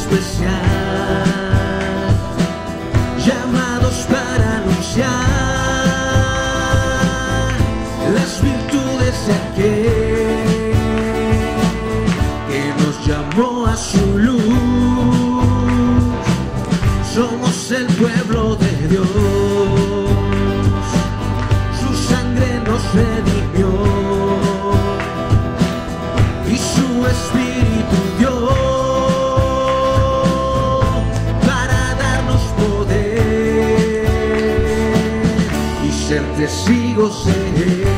especial, llamados para anunciar las virtudes de aquel que nos llamó a su luz. Somos el pueblo de Dios, su sangre nos redimió y su espíritu dio para darnos poder y ser testigos de Él.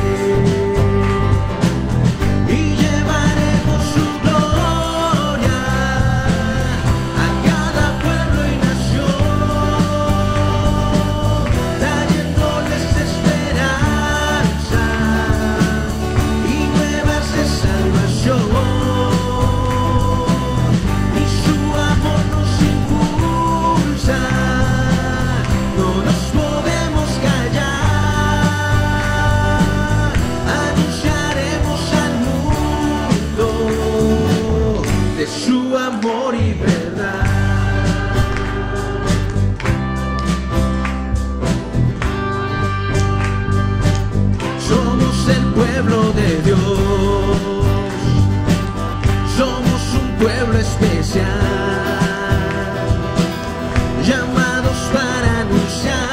Su amor y verdad. Somos el pueblo de Dios, somos un pueblo especial, llamados para anunciar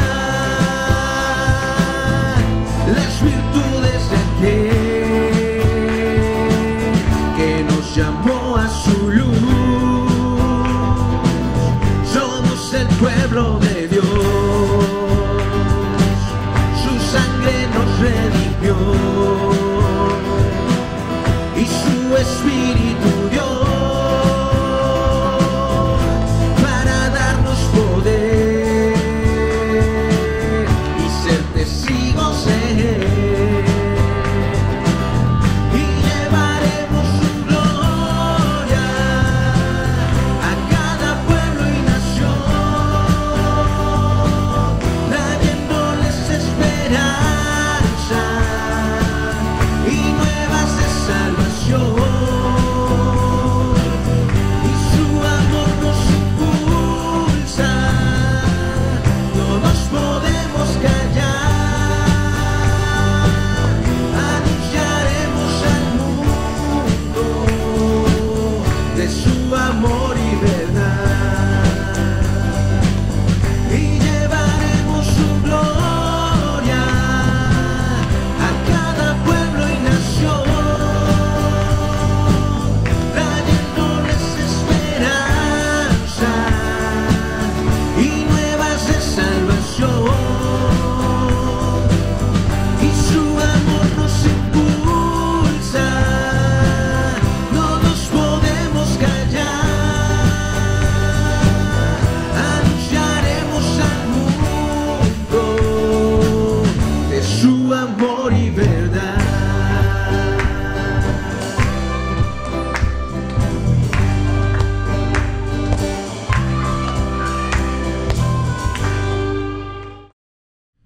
las virtudes de aquel que nos llamó a su luz. Somos el pueblo de Dios, su sangre nos redimió y su espíritu dio para darnos poder y ser testigos de Él.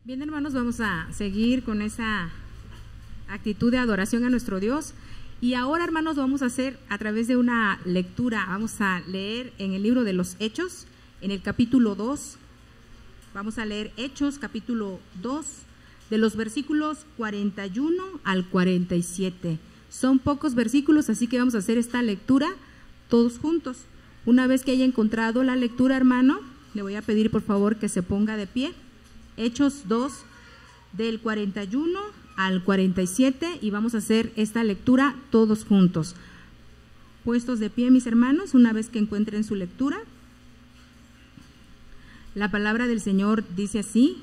Bien, hermanos, vamos a seguir con esa actitud de adoración a nuestro Dios. Y ahora, hermanos, vamos a hacer a través de una lectura. Vamos a leer en el libro de los Hechos, en el capítulo 2. Vamos a leer Hechos, capítulo 2, de los versículos 41 al 47. Son pocos versículos, así que vamos a hacer esta lectura todos juntos. Una vez que haya encontrado la lectura, hermano, le voy a pedir por favor que se ponga de pie. Hechos 2, del 41 al 47, y vamos a hacer esta lectura todos juntos. Puestos de pie, mis hermanos, una vez que encuentren su lectura. La palabra del Señor dice así: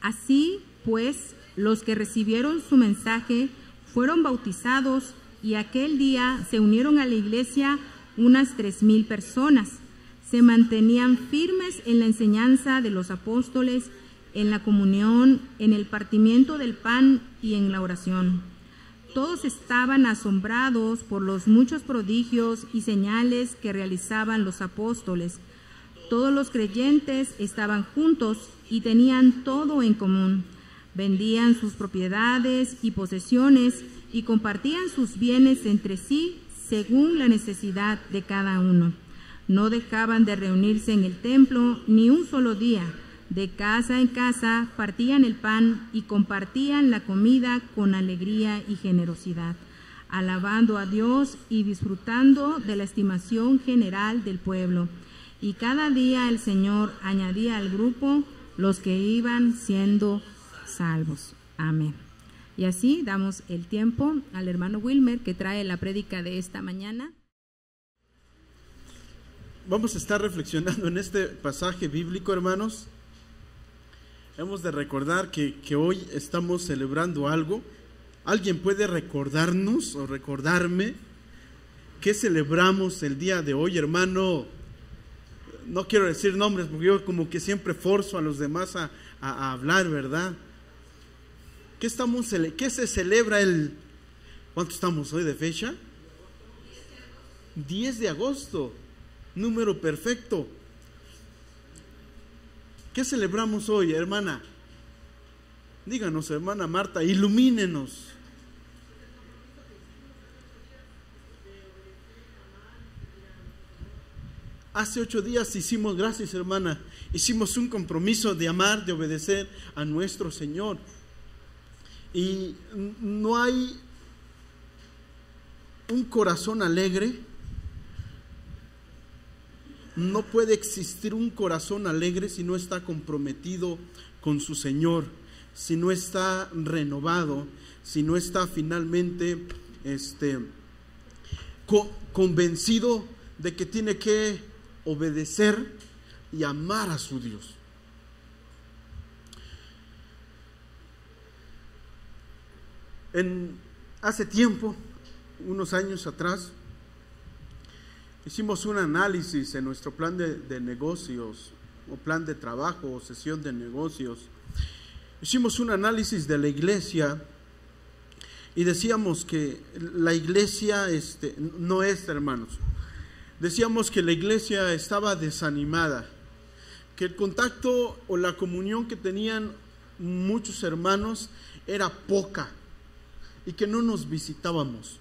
así pues, los que recibieron su mensaje fueron bautizados, y aquel día se unieron a la iglesia unas 3,000 personas. Se mantenían firmes en la enseñanza de los apóstoles, en la comunión, en el partimiento del pan y en la oración. Todos estaban asombrados por los muchos prodigios y señales que realizaban los apóstoles. Todos los creyentes estaban juntos y tenían todo en común. Vendían sus propiedades y posesiones y compartían sus bienes entre sí según la necesidad de cada uno. No dejaban de reunirse en el templo ni un solo día. De casa en casa partían el pan y compartían la comida con alegría y generosidad, alabando a Dios y disfrutando de la estimación general del pueblo. Y cada día el Señor añadía al grupo los que iban siendo salvos. Amén. Y así damos el tiempo al hermano Wilmer, que trae la prédica de esta mañana. Vamos a estar reflexionando en este pasaje bíblico, hermanos. Hemos de recordar que hoy estamos celebrando algo. ¿Alguien puede recordarnos o recordarme qué celebramos el día de hoy, hermano? No quiero decir nombres porque yo como que siempre forzo a los demás a hablar, ¿verdad? ¿Qué se celebra ¿cuánto estamos hoy de fecha? 10 de agosto, número perfecto. ¿Qué celebramos hoy, hermana? Díganos, hermana Marta, ilumínenos. Hace 8 días hicimos, gracias hermana, hicimos un compromiso de amar, de obedecer a nuestro Señor. Y no hay un corazón alegre, no puede existir un corazón alegre si no está comprometido con su Señor, si no está renovado, si no está finalmente convencido de que tiene que obedecer y amar a su Dios. Hace tiempo, unos años atrás, hicimos un análisis en nuestro plan de negocios, o plan de trabajo, o sesión de negocios. Hicimos un análisis de la iglesia y decíamos que la iglesia, hermanos, decíamos que la iglesia estaba desanimada, que el contacto o la comunión que tenían muchos hermanos era poca y que no nos visitábamos.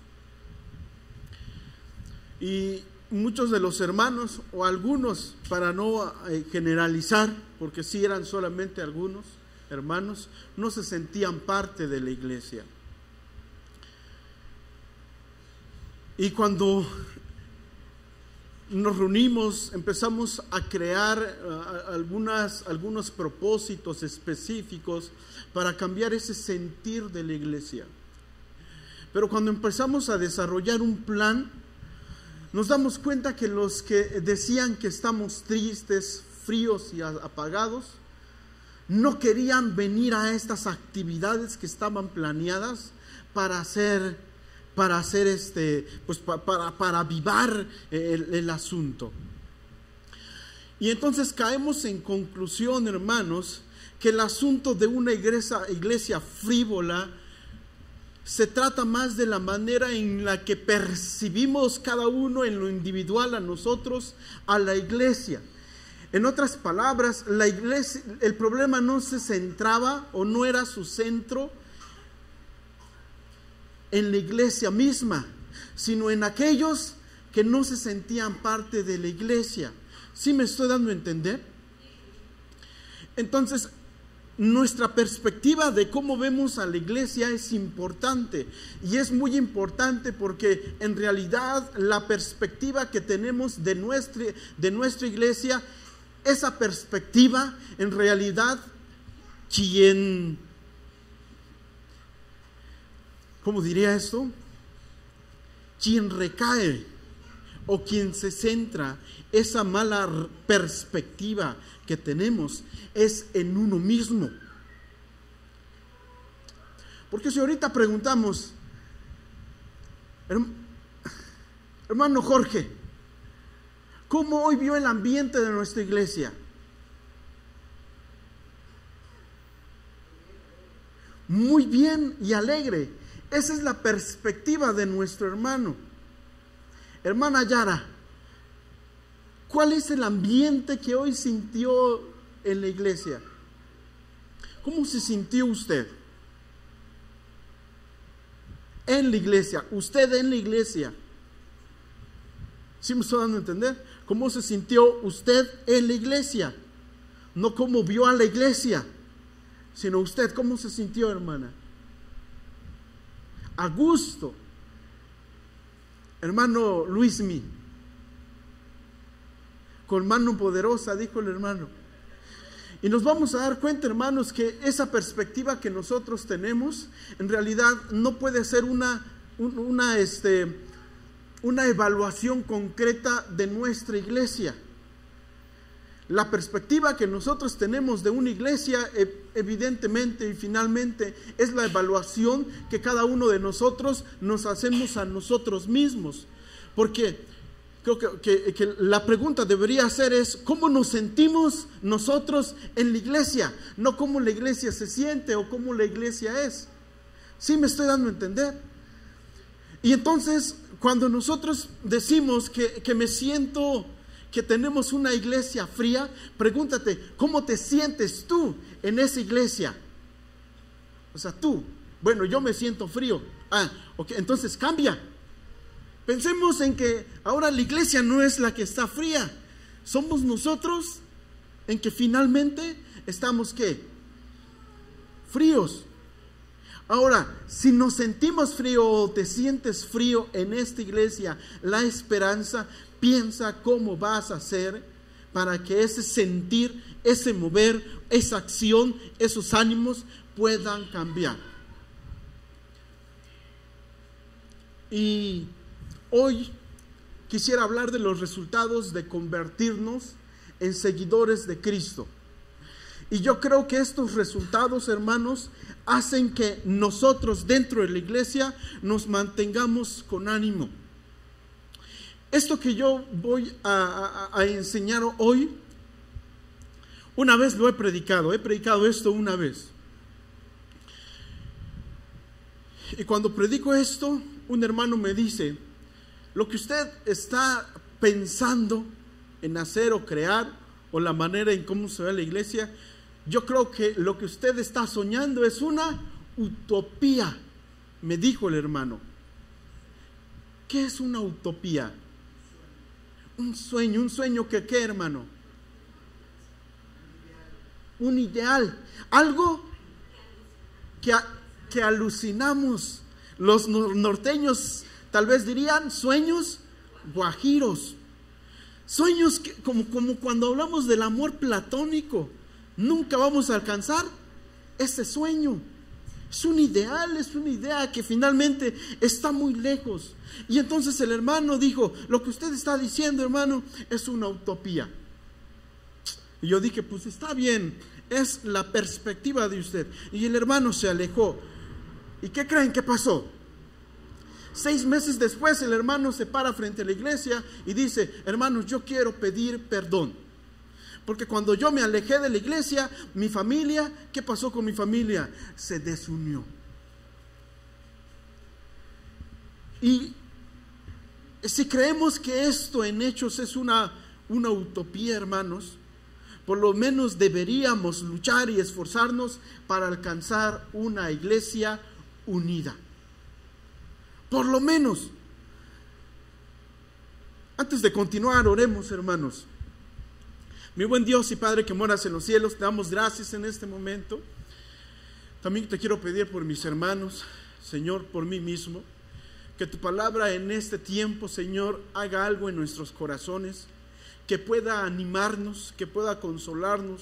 Y muchos de los hermanos, o algunos, para no generalizar, porque sí eran solamente algunos hermanos, no se sentían parte de la iglesia. Y cuando nos reunimos, empezamos a crear algunos propósitos específicos para cambiar ese sentir de la iglesia. Pero cuando empezamos a desarrollar un plan, nos damos cuenta que los que decían que estamos tristes, fríos y apagados, no querían venir a estas actividades que estaban planeadas para avivar el asunto. Y entonces caemos en conclusión, hermanos, que el asunto de una iglesia frívola se trata más de la manera en la que percibimos cada uno en lo individual a nosotros, a la iglesia. En otras palabras, la iglesia, el problema no se centraba o no era su centro en la iglesia misma, sino en aquellos que no se sentían parte de la iglesia. ¿Sí me estoy dando a entender? Entonces, nuestra perspectiva de cómo vemos a la iglesia es importante, y es muy importante porque en realidad la perspectiva que tenemos de nuestra iglesia, esa perspectiva en realidad ¿cómo diría esto? Quien recae o quien se centra esa mala perspectiva que tenemos es en uno mismo. Porque si ahorita preguntamos, hermano Jorge, ¿cómo hoy vio el ambiente de nuestra iglesia? Muy bien y alegre. Esa es la perspectiva de nuestro hermano. Hermana Yara, ¿cuál es el ambiente que hoy sintió en la iglesia? ¿Cómo se sintió usted en la iglesia? Usted en la iglesia. ¿Sí me estoy dando a entender? cómo se sintió usted en la iglesia, no cómo vio a la iglesia, sino usted cómo se sintió, hermana. A gusto. Hermano Luismi, con mano poderosa, dijo el hermano. Y nos vamos a dar cuenta, hermanos, que esa perspectiva que nosotros tenemos, en realidad no puede ser una evaluación concreta de nuestra iglesia. La perspectiva que nosotros tenemos de una iglesia, evidentemente y finalmente, es la evaluación que cada uno de nosotros nos hacemos a nosotros mismos. Porque creo que la pregunta debería ser es, ¿cómo nos sentimos nosotros en la iglesia? No cómo la iglesia se siente o cómo la iglesia es. ¿Sí me estoy dando a entender? Y entonces, cuando nosotros decimos que me siento, que tenemos una iglesia fría, pregúntate, ¿cómo te sientes tú en esa iglesia? O sea, tú, bueno, yo me siento frío. Ok, entonces cambia. Pensemos en que ahora la iglesia no es la que está fría, somos nosotros en que finalmente estamos, ¿qué? Fríos. Ahora, si nos sentimos frío o te sientes frío en esta iglesia, La Esperanza, piensa cómo vas a hacer para que ese sentir, ese mover, esa acción, esos ánimos puedan cambiar. Y hoy quisiera hablar de los resultados de convertirnos en seguidores de Cristo. Y yo creo que estos resultados, hermanos, hacen que nosotros dentro de la iglesia nos mantengamos con ánimo. Esto que yo voy a enseñar hoy, una vez lo he predicado esto una vez. Y cuando predico esto, un hermano me dice, lo que usted está pensando en hacer o crear, o la manera en cómo se ve la iglesia, yo creo que lo que usted está soñando es una utopía, me dijo el hermano. ¿Qué es una utopía? Un sueño que ¿qué, hermano? Un ideal, algo que alucinamos. Los norteños tal vez dirían sueños guajiros, sueños que, como cuando hablamos del amor platónico, nunca vamos a alcanzar ese sueño. Es un ideal, es una idea que finalmente está muy lejos. Y entonces el hermano dijo, lo que usted está diciendo, hermano, es una utopía. Y yo dije, pues está bien, es la perspectiva de usted. Y el hermano se alejó. ¿Y qué creen que pasó? 6 meses después el hermano se para frente a la iglesia y dice, hermanos, yo quiero pedir perdón. Porque cuando yo me alejé de la iglesia, mi familia, ¿qué pasó con mi familia? Se desunió. Y si creemos que esto en hechos es una utopía, hermanos, por lo menos deberíamos luchar y esforzarnos para alcanzar una iglesia unida. Por lo menos. Antes de continuar, oremos, hermanos. Mi buen Dios y Padre que moras en los cielos, te damos gracias en este momento. También te quiero pedir por mis hermanos, Señor, por mí mismo, que tu palabra en este tiempo, Señor, haga algo en nuestros corazones, que pueda animarnos, que pueda consolarnos.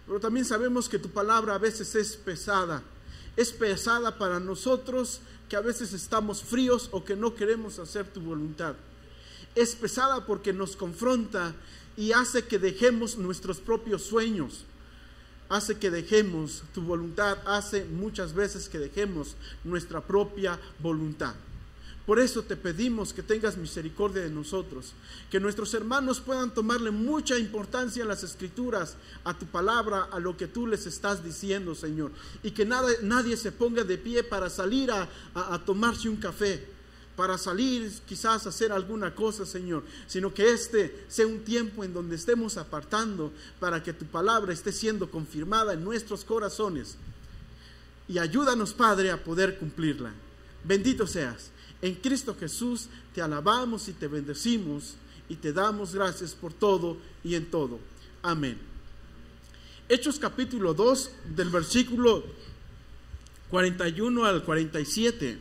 Pero también sabemos que tu palabra a veces es pesada para nosotros que a veces estamos fríos o que no queremos hacer tu voluntad. Es pesada porque nos confronta y hace que dejemos nuestros propios sueños, hace que dejemos tu voluntad, hace muchas veces que dejemos nuestra propia voluntad. Por eso te pedimos que tengas misericordia de nosotros, que nuestros hermanos puedan tomarle mucha importancia en las escrituras, a tu palabra, a lo que tú les estás diciendo, Señor, y que nadie se ponga de pie para salir a tomarse un café, para salir quizás a hacer alguna cosa, Señor, sino que este sea un tiempo en donde estemos apartando para que tu palabra esté siendo confirmada en nuestros corazones. Y ayúdanos, Padre, a poder cumplirla. Bendito seas. En Cristo Jesús te alabamos y te bendecimos y te damos gracias por todo y en todo. Amén. Hechos capítulo 2, del versículo 41 al 47,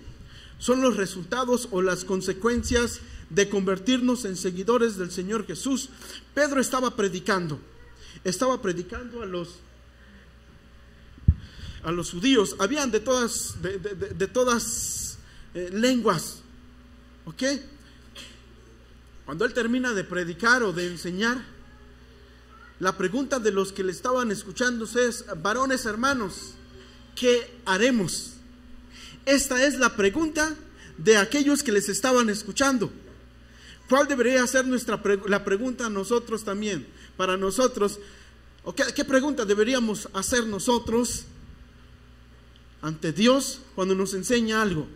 son los resultados o las consecuencias de convertirnos en seguidores del Señor Jesús. Pedro estaba predicando a los judíos. Habían de todas lenguas, ¿ok? Cuando él termina de predicar o de enseñar, la pregunta de los que le estaban escuchando es: varones hermanos, ¿qué haremos? Esta es la pregunta de aquellos que les estaban escuchando. ¿Cuál debería ser la pregunta a nosotros también? Para nosotros, ¿qué pregunta deberíamos hacer nosotros ante Dios cuando nos enseña algo?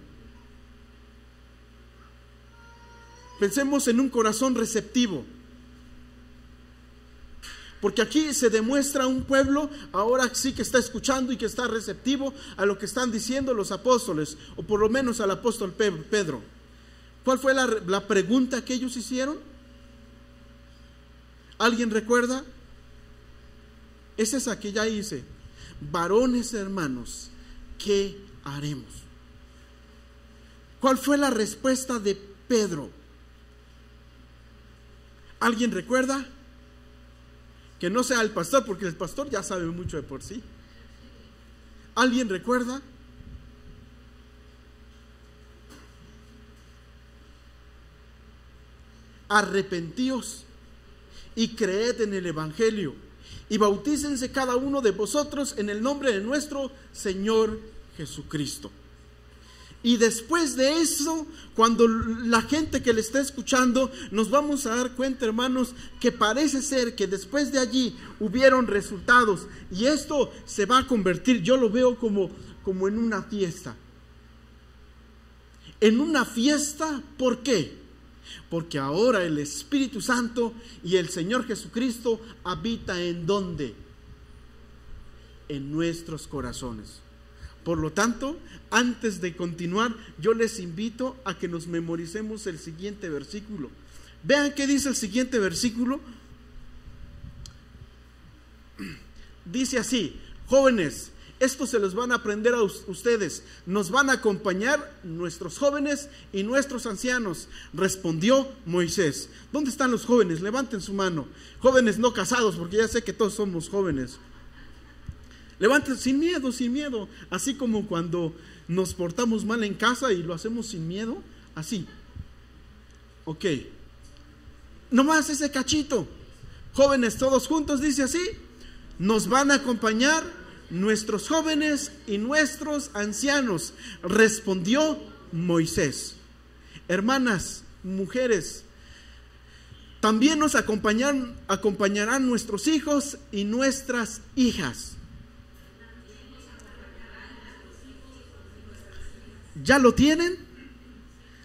Pensemos en un corazón receptivo. Porque aquí se demuestra un pueblo ahora sí que está escuchando y que está receptivo a lo que están diciendo los apóstoles, o por lo menos al apóstol Pedro. ¿Cuál fue la pregunta que ellos hicieron? ¿Alguien recuerda? Es esa que ya hice. Varones hermanos, ¿qué haremos? ¿Cuál fue la respuesta de Pedro? ¿Alguien recuerda? Que no sea el pastor, porque el pastor ya sabe mucho de por sí. ¿Alguien recuerda? Arrepentíos y creed en el Evangelio y bautícense cada uno de vosotros en el nombre de nuestro Señor Jesucristo. Y después de eso, cuando la gente que le está escuchando, nos vamos a dar cuenta, hermanos, que parece ser que después de allí hubieron resultados, y esto se va a convertir, yo lo veo como en una fiesta. En una fiesta, ¿por qué? Porque ahora el Espíritu Santo y el Señor Jesucristo habita ¿en dónde? En nuestros corazones. Por lo tanto, antes de continuar, yo les invito a que nos memoricemos el siguiente versículo. Vean qué dice el siguiente versículo. Dice así: jóvenes, esto se los van a aprender a ustedes. Nos van a acompañar nuestros jóvenes y nuestros ancianos. Respondió Moisés. ¿Dónde están los jóvenes? Levanten su mano. Jóvenes no casados, porque ya sé que todos somos jóvenes. Levanten sin miedo, así como cuando nos portamos mal en casa y lo hacemos sin miedo, así. Ok. Nomás ese cachito. Jóvenes todos juntos, dice así: nos van a acompañar nuestros jóvenes y nuestros ancianos. Respondió Moisés. Hermanas, mujeres, también nos acompañarán nuestros hijos y nuestras hijas. ¿Ya lo tienen?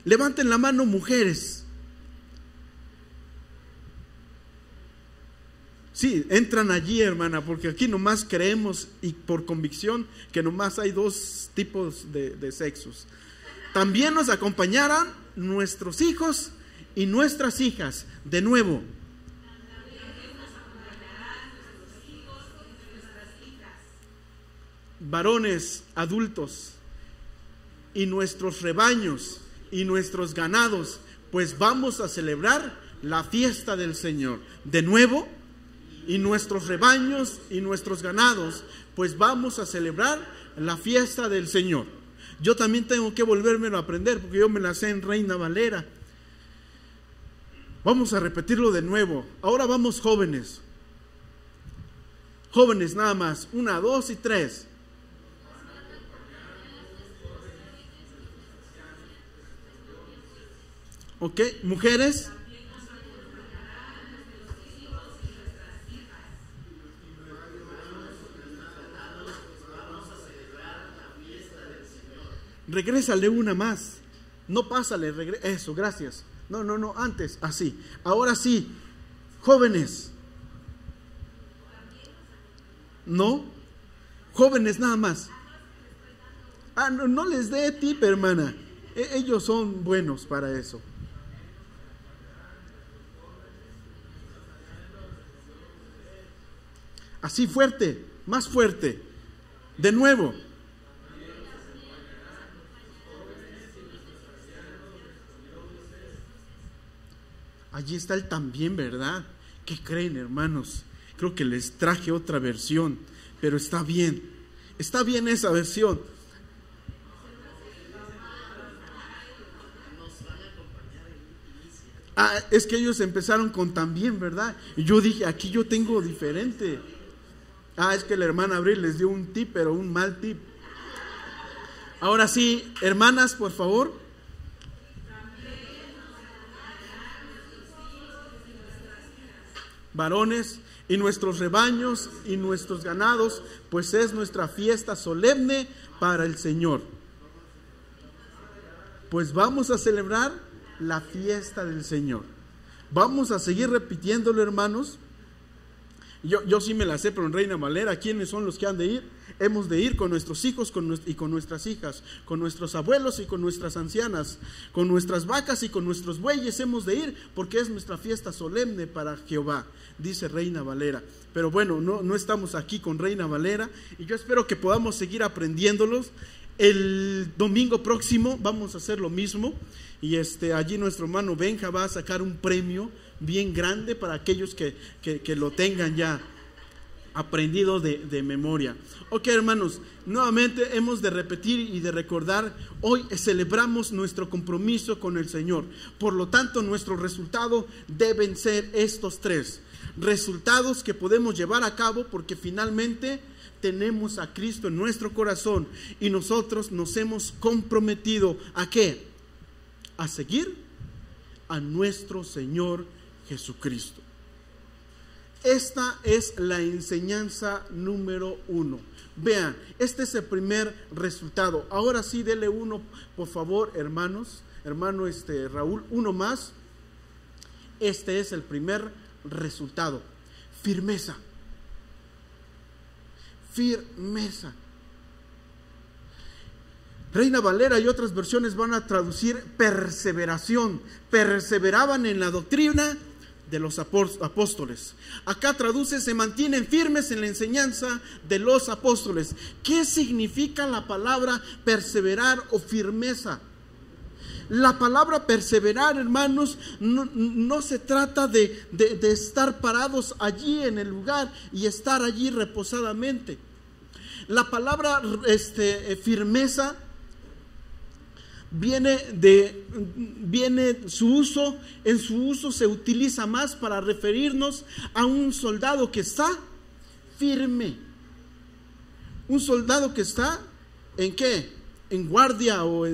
Levanten la mano, mujeres. Sí, entran allí, hermana, porque aquí nomás creemos y por convicción que nomás hay dos tipos de sexos. También nos acompañarán nuestros hijos y nuestras hijas. De nuevo. Varones adultos y nuestros rebaños y nuestros ganados, pues vamos a celebrar la fiesta del Señor. De nuevo, y nuestros rebaños y nuestros ganados, pues vamos a celebrar la fiesta del Señor. Yo también tengo que volvérmelo a aprender, porque yo me la sé en Reina Valera. Vamos a repetirlo de nuevo. Ahora vamos jóvenes. Jóvenes nada más. 1, 2 y 3. Ok, mujeres. Regrésale una más. No pásale, eso, gracias. No, antes, así. Ahora sí, jóvenes. No, jóvenes nada más. No les dé tip, hermana. Ellos son buenos para eso. Así fuerte, más fuerte. De nuevo. Allí está el también, ¿verdad? ¿Qué creen, hermanos? Creo que les traje otra versión, pero está bien. Está bien esa versión. Es que ellos empezaron con también, ¿verdad? Y yo dije, aquí yo tengo diferente. Es que la hermana Abril les dio un tip, pero un mal tip. Ahora sí, hermanas, por favor. Varones, y nuestros rebaños y nuestros ganados, pues es nuestra fiesta solemne para el Señor. Pues vamos a celebrar la fiesta del Señor. Vamos a seguir repitiéndolo, hermanos. Yo sí me la sé, pero en Reina Valera, ¿quiénes son los que han de ir? Hemos de ir con nuestros hijos y con nuestras hijas, con nuestros abuelos y con nuestras ancianas, con nuestras vacas y con nuestros bueyes hemos de ir, porque es nuestra fiesta solemne para Jehová, dice Reina Valera. Pero bueno, no estamos aquí con Reina Valera, y yo espero que podamos seguir aprendiéndolos. El domingo próximo vamos a hacer lo mismo, y allí nuestro hermano Benja va a sacar un premio bien grande para aquellos que lo tengan ya aprendido de memoria. Ok, hermanos, nuevamente hemos de repetir y de recordar, hoy celebramos nuestro compromiso con el Señor. Por lo tanto, nuestro resultado deben ser estos tres resultados que podemos llevar a cabo, porque finalmente tenemos a Cristo en nuestro corazón y nosotros nos hemos comprometido ¿a qué? A seguir a nuestro Señor Jesucristo. Esta es la enseñanza número 1. Vean, este es el primer resultado. Ahora sí, dele uno, por favor, hermanos. Hermano Raúl, uno más. Este es el primer resultado. Firmeza. Firmeza. Reina Valera y otras versiones van a traducir perseveración. Perseveraban en la doctrina de los apóstoles. Acá traduce, se mantienen firmes en la enseñanza de los apóstoles. ¿Qué significa la palabra perseverar o firmeza? La palabra perseverar, hermanos, no se trata de estar parados allí en el lugar y estar allí reposadamente. La palabra firmeza viene su uso, en su uso se utiliza más para referirnos a un soldado que está firme. Un soldado que está ¿en qué? En guardia o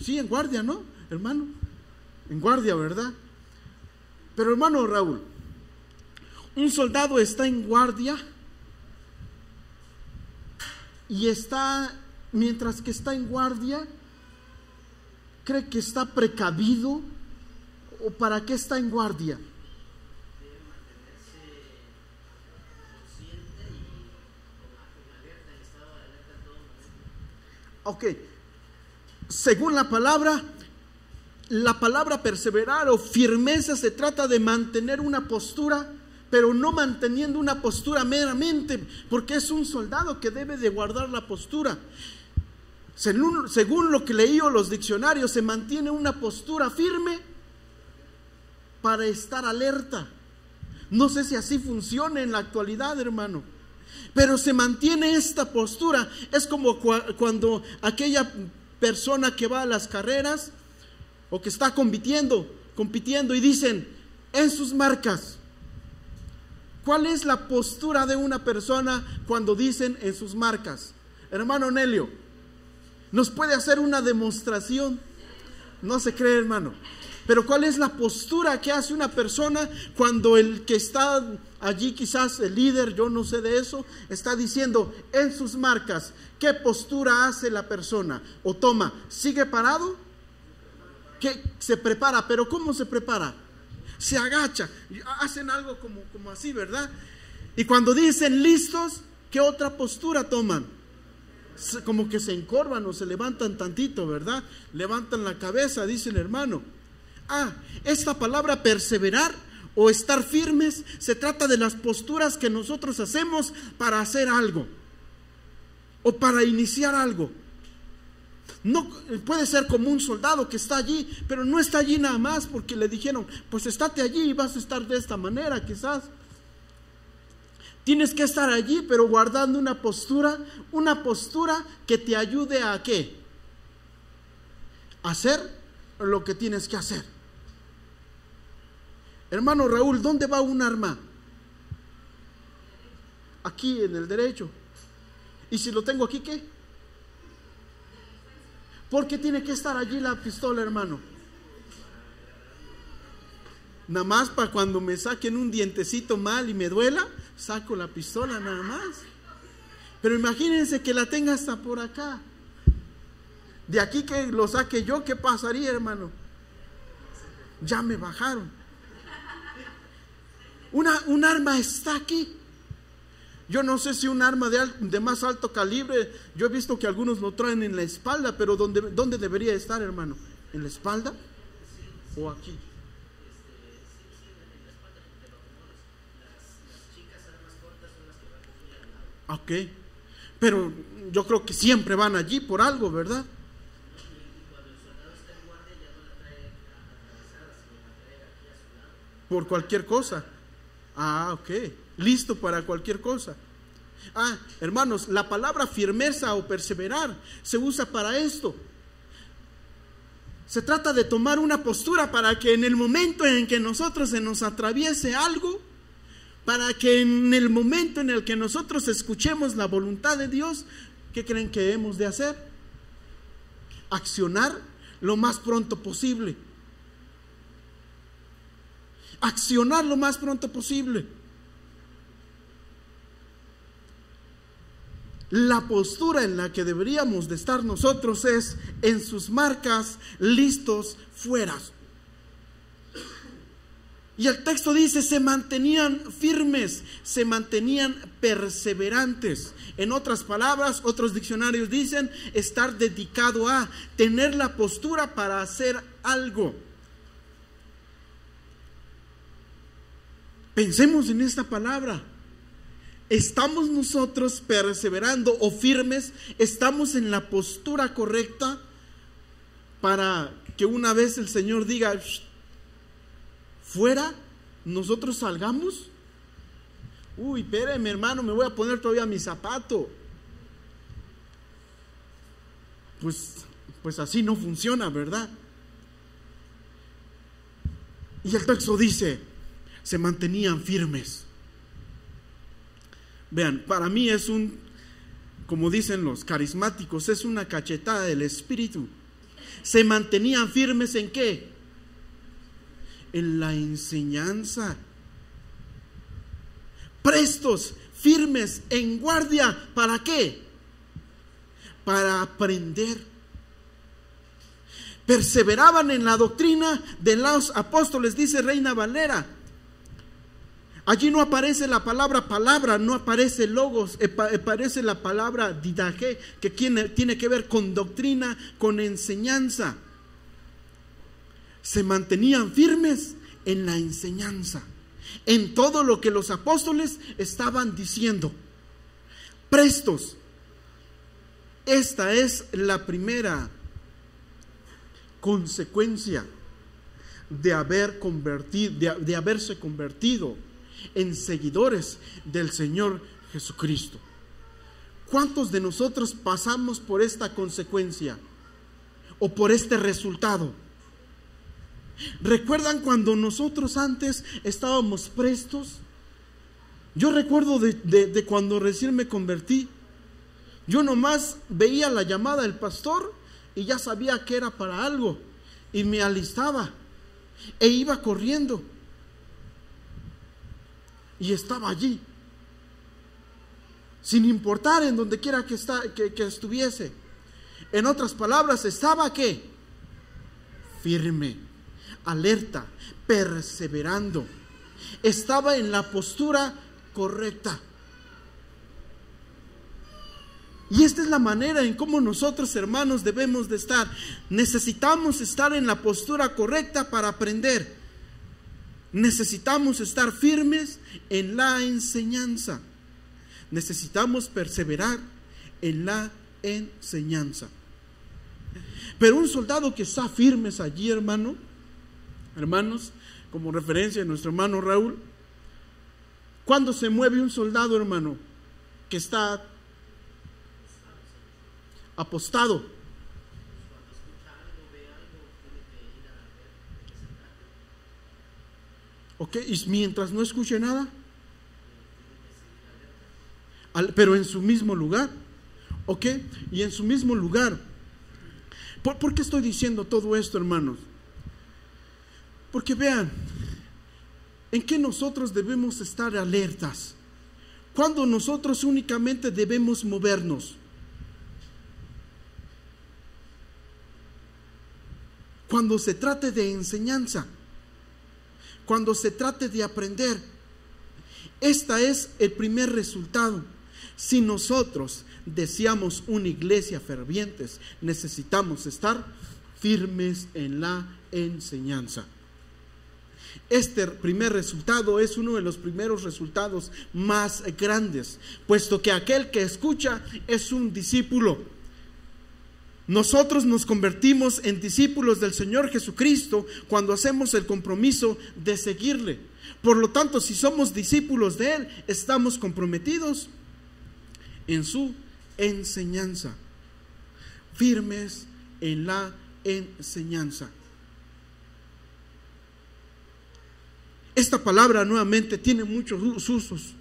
sí, en guardia, ¿no, hermano? En guardia, ¿verdad? Pero hermano Raúl, un soldado está en guardia y mientras que está en guardia, ¿cree que está precavido? ¿O para qué está en guardia? Debe mantenerse consciente y con alerta, en estado de alerta en todo momento. Ok, según la palabra perseverar o firmeza se trata de mantener una postura, pero no manteniendo una postura meramente, porque es un soldado que debe de guardar la postura. Según lo que leí en los diccionarios, se mantiene una postura firme para estar alerta. No sé si así funciona en la actualidad, hermano, pero se mantiene esta postura. Es como cuando aquella persona que va a las carreras o que está compitiendo y dicen en sus marcas. ¿Cuál es la postura de una persona cuando dicen en sus marcas? Hermano Nelio, ¿nos puede hacer una demostración? No se cree, hermano. Pero ¿cuál es la postura que hace una persona cuando el que está allí, quizás el líder, yo no sé de eso, está diciendo en sus marcas? ¿Qué postura hace la persona? O toma, ¿sigue parado? ¿Qué? Se prepara, pero ¿cómo se prepara? Se agacha, hacen algo como así, ¿verdad? Y cuando dicen listos, ¿qué otra postura toman? Como que se encorvan o se levantan tantito, ¿verdad? Levantan la cabeza, dice el hermano. Esta palabra perseverar o estar firmes, se trata de las posturas que nosotros hacemos para hacer algo o para iniciar algo. No puede ser como un soldado que está allí, pero no está allí nada más porque le dijeron, pues estate allí y vas a estar de esta manera quizás. Tienes que estar allí, pero guardando una postura que te ayude a ¿qué? Hacer lo que tienes que hacer. Hermano Raúl, ¿dónde va un arma? Aquí en el derecho. ¿Y si lo tengo aquí qué? ¿Por qué tiene que estar allí la pistola, hermano? Nada más para cuando me saquen un dientecito mal y me duela, saco la pistola nada más. Pero imagínense que la tenga hasta por acá. De aquí que lo saque yo, ¿qué pasaría, hermano? Ya me bajaron. Un arma está aquí. Yo no sé si un arma de más alto calibre, yo he visto que algunos lo traen en la espalda, pero ¿dónde debería estar, hermano? ¿En la espalda o aquí? Ok, pero yo creo que siempre van allí por algo, ¿verdad? Por cualquier cosa. Ah, ok, listo para cualquier cosa. Ah, hermanos, la palabra firmeza o perseverar se usa para esto. Se trata de tomar una postura para que en el momento en que nosotros se nos atraviese algo, para que en el momento en el que nosotros escuchemos la voluntad de Dios, ¿qué creen que hemos de hacer? Accionar lo más pronto posible. Accionar lo más pronto posible. La postura en la que deberíamos de estar nosotros es en sus marcas, listos, fuera. Y el texto dice, se mantenían firmes, se mantenían perseverantes. En otras palabras, otros diccionarios dicen, estar dedicado a, tener la postura para hacer algo. Pensemos en esta palabra. ¿Estamos nosotros perseverando o firmes? ¿Estamos en la postura correcta para que una vez el Señor diga, fuera, nosotros salgamos? Uy, espéreme, hermano, me voy a poner todavía mi zapato. Pues así no funciona, ¿verdad? Y el texto dice, se mantenían firmes. Vean, para mí es como dicen los carismáticos, es una cachetada del Espíritu. Se mantenían firmes ¿en qué? En la enseñanza. Prestos, firmes, en guardia. ¿Para qué? Para aprender. Perseveraban en la doctrina de los apóstoles, dice Reina Valera. Allí no aparece la palabra, no aparece logos, aparece la palabra didaje, que tiene que ver con doctrina, con enseñanza. Se mantenían firmes en la enseñanza, en todo lo que los apóstoles estaban diciendo. Prestos. Esta es la primera consecuencia de haberse convertido en seguidores del Señor Jesucristo. ¿Cuántos de nosotros pasamos por esta consecuencia o por este resultado? ¿Recuerdan cuando nosotros antes estábamos prestos? Yo recuerdo de cuando recién me convertí. Yo nomás veía la llamada del pastor y ya sabía que era para algo y me alistaba e iba corriendo. Y estaba allí, sin importar en donde quiera que estuviese. En otras palabras, estaba ¿qué? Firme, alerta, perseverando. Estaba en la postura correcta. Y esta es la manera en cómo nosotros, hermanos, debemos de estar. Necesitamos estar en la postura correcta para aprender. necesitamos estar firmes en la enseñanza. Necesitamos perseverar en la enseñanza. Pero un soldado que está firme allí, hermanos, como referencia a nuestro hermano Raúl, ¿cuándo se mueve un soldado, hermano, que está apostado? ¿Ok? Y mientras no escuche nada, pero en su mismo lugar. ¿Ok? Y en su mismo lugar. ¿Por qué estoy diciendo todo esto, hermanos? Porque vean, ¿en qué nosotros debemos estar alertas? ¿Cuándo nosotros únicamente debemos movernos? Cuando se trate de enseñanza, cuando se trate de aprender. Este es el primer resultado. Si nosotros deseamos una iglesia fervientes, necesitamos estar firmes en la enseñanza. Este primer resultado es uno de los primeros resultados más grandes, puesto que aquel que escucha es un discípulo. Nosotros nos convertimos en discípulos del Señor Jesucristo cuando hacemos el compromiso de seguirle. Por lo tanto, si somos discípulos de Él, estamos comprometidos en su enseñanza, firmes en la enseñanza. Esta palabra nuevamente tiene muchos usos.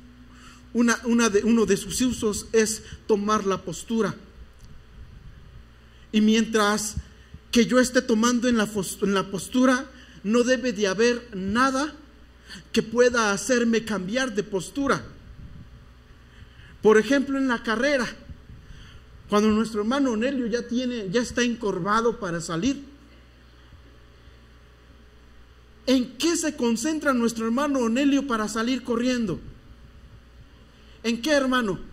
Uno de sus usos es tomar la postura. Y mientras que yo esté tomando en la postura, no debe de haber nada que pueda hacerme cambiar de postura. Por ejemplo, en la carrera, cuando nuestro hermano Onelio ya está encorvado para salir, ¿en qué se concentra nuestro hermano Onelio para salir corriendo? ¿En qué, hermano?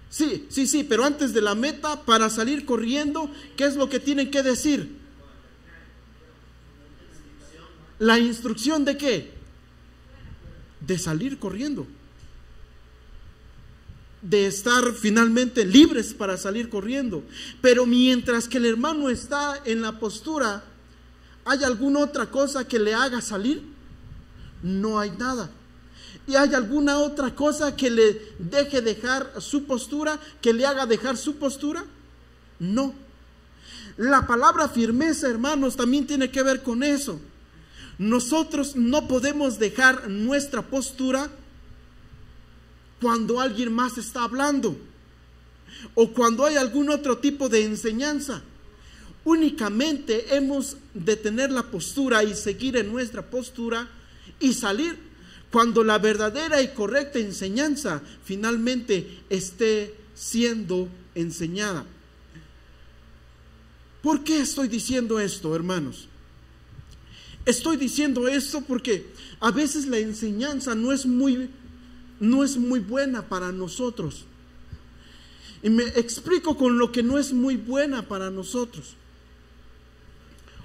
Sí, pero antes de la meta, para salir corriendo, ¿qué es lo que tienen que decir? ¿La instrucción de qué? De salir corriendo. De estar finalmente libres para salir corriendo. Pero mientras que el hermano está en la postura, ¿hay alguna otra cosa que le haga salir? No hay nada. ¿Y hay alguna otra cosa que le deje dejar su postura, que le haga dejar su postura? No. La palabra firmeza, hermanos, también tiene que ver con eso. Nosotros no podemos dejar nuestra postura cuando alguien más está hablando o cuando hay algún otro tipo de enseñanza. Únicamente hemos de tener la postura y seguir en nuestra postura y salir cuando la verdadera y correcta enseñanza finalmente esté siendo enseñada. ¿Por qué estoy diciendo esto, hermanos? Estoy diciendo esto porque a veces la enseñanza no es muy buena para nosotros. Y me explico con lo que no es muy buena para nosotros.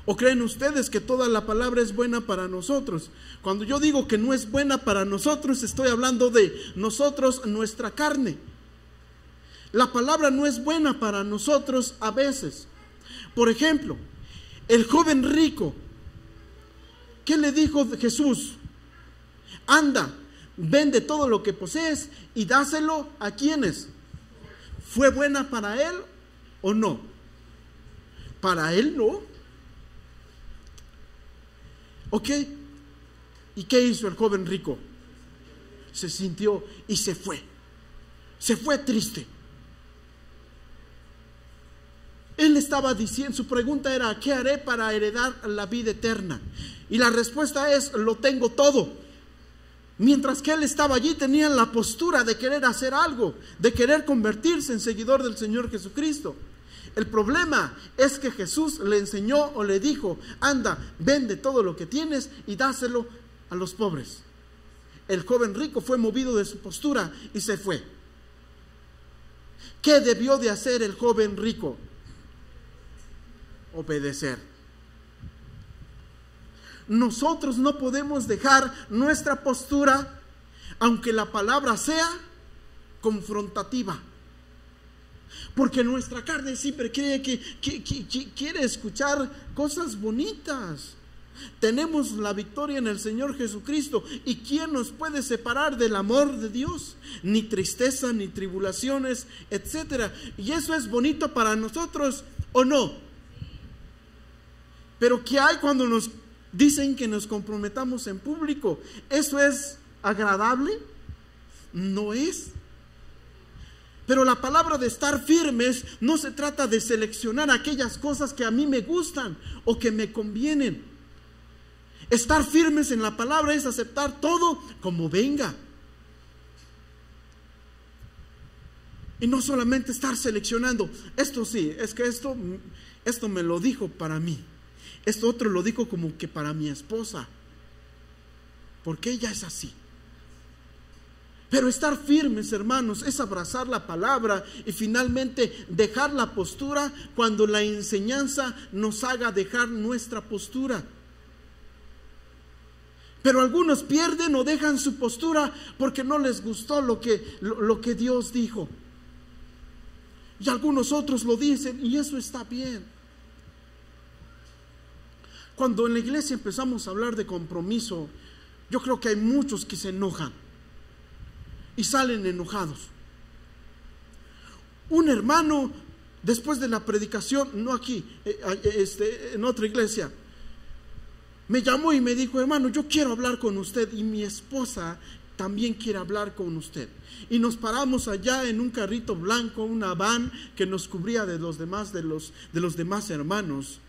¿O creen ustedes que toda la palabra es buena para nosotros? Cuando yo digo que no es buena para nosotros, estoy hablando de nosotros, nuestra carne. La palabra no es buena para nosotros a veces. Por ejemplo, el joven rico, ¿qué le dijo Jesús? Anda, vende todo lo que posees y dáselo a quienes. ¿Fue buena para él o no? Para él no. ¿Ok? ¿Y qué hizo el joven rico? Se sintió y se fue. Se fue triste. Él estaba diciendo, su pregunta era, ¿qué haré para heredar la vida eterna? Y la respuesta es, lo tengo todo. Mientras que él estaba allí, tenía la postura de querer hacer algo, de querer convertirse en seguidor del Señor Jesucristo. El problema es que Jesús le enseñó o le dijo, anda, vende todo lo que tienes y dáselo a los pobres. El joven rico fue movido de su postura y se fue. ¿Qué debió de hacer el joven rico? Obedecer. nosotros no podemos dejar nuestra postura, aunque la palabra sea confrontativa. Porque nuestra carne siempre cree que quiere escuchar cosas bonitas. Tenemos la victoria en el Señor Jesucristo. ¿Y quién nos puede separar del amor de Dios? Ni tristeza, ni tribulaciones, etcétera. Y eso es bonito para nosotros, ¿o no? Pero ¿qué hay cuando nos dicen que nos comprometamos en público? ¿Eso es agradable? No es. Pero la palabra de estar firmes no se trata de seleccionar aquellas cosas que a mí me gustan o que me convienen. Estar firmes en la palabra es aceptar todo como venga. Y no solamente estar seleccionando. Esto sí, es que esto me lo dijo para mí. Esto otro lo dijo como que para mi esposa. Porque ella es así. Pero estar firmes, hermanos, es abrazar la palabra y finalmente dejar la postura cuando la enseñanza nos haga dejar nuestra postura. Pero algunos pierden o dejan su postura porque no les gustó lo que Dios dijo. Y algunos otros lo dicen y eso está bien. Cuando en la iglesia empezamos a hablar de compromiso, yo creo que hay muchos que se enojan y salen enojados. Un hermano, después de la predicación, no aquí, en otra iglesia, me llamó y me dijo: hermano, yo quiero hablar con usted y mi esposa también quiere hablar con usted. Y nos paramos allá en un carrito blanco, una van que nos cubría de los demás hermanos.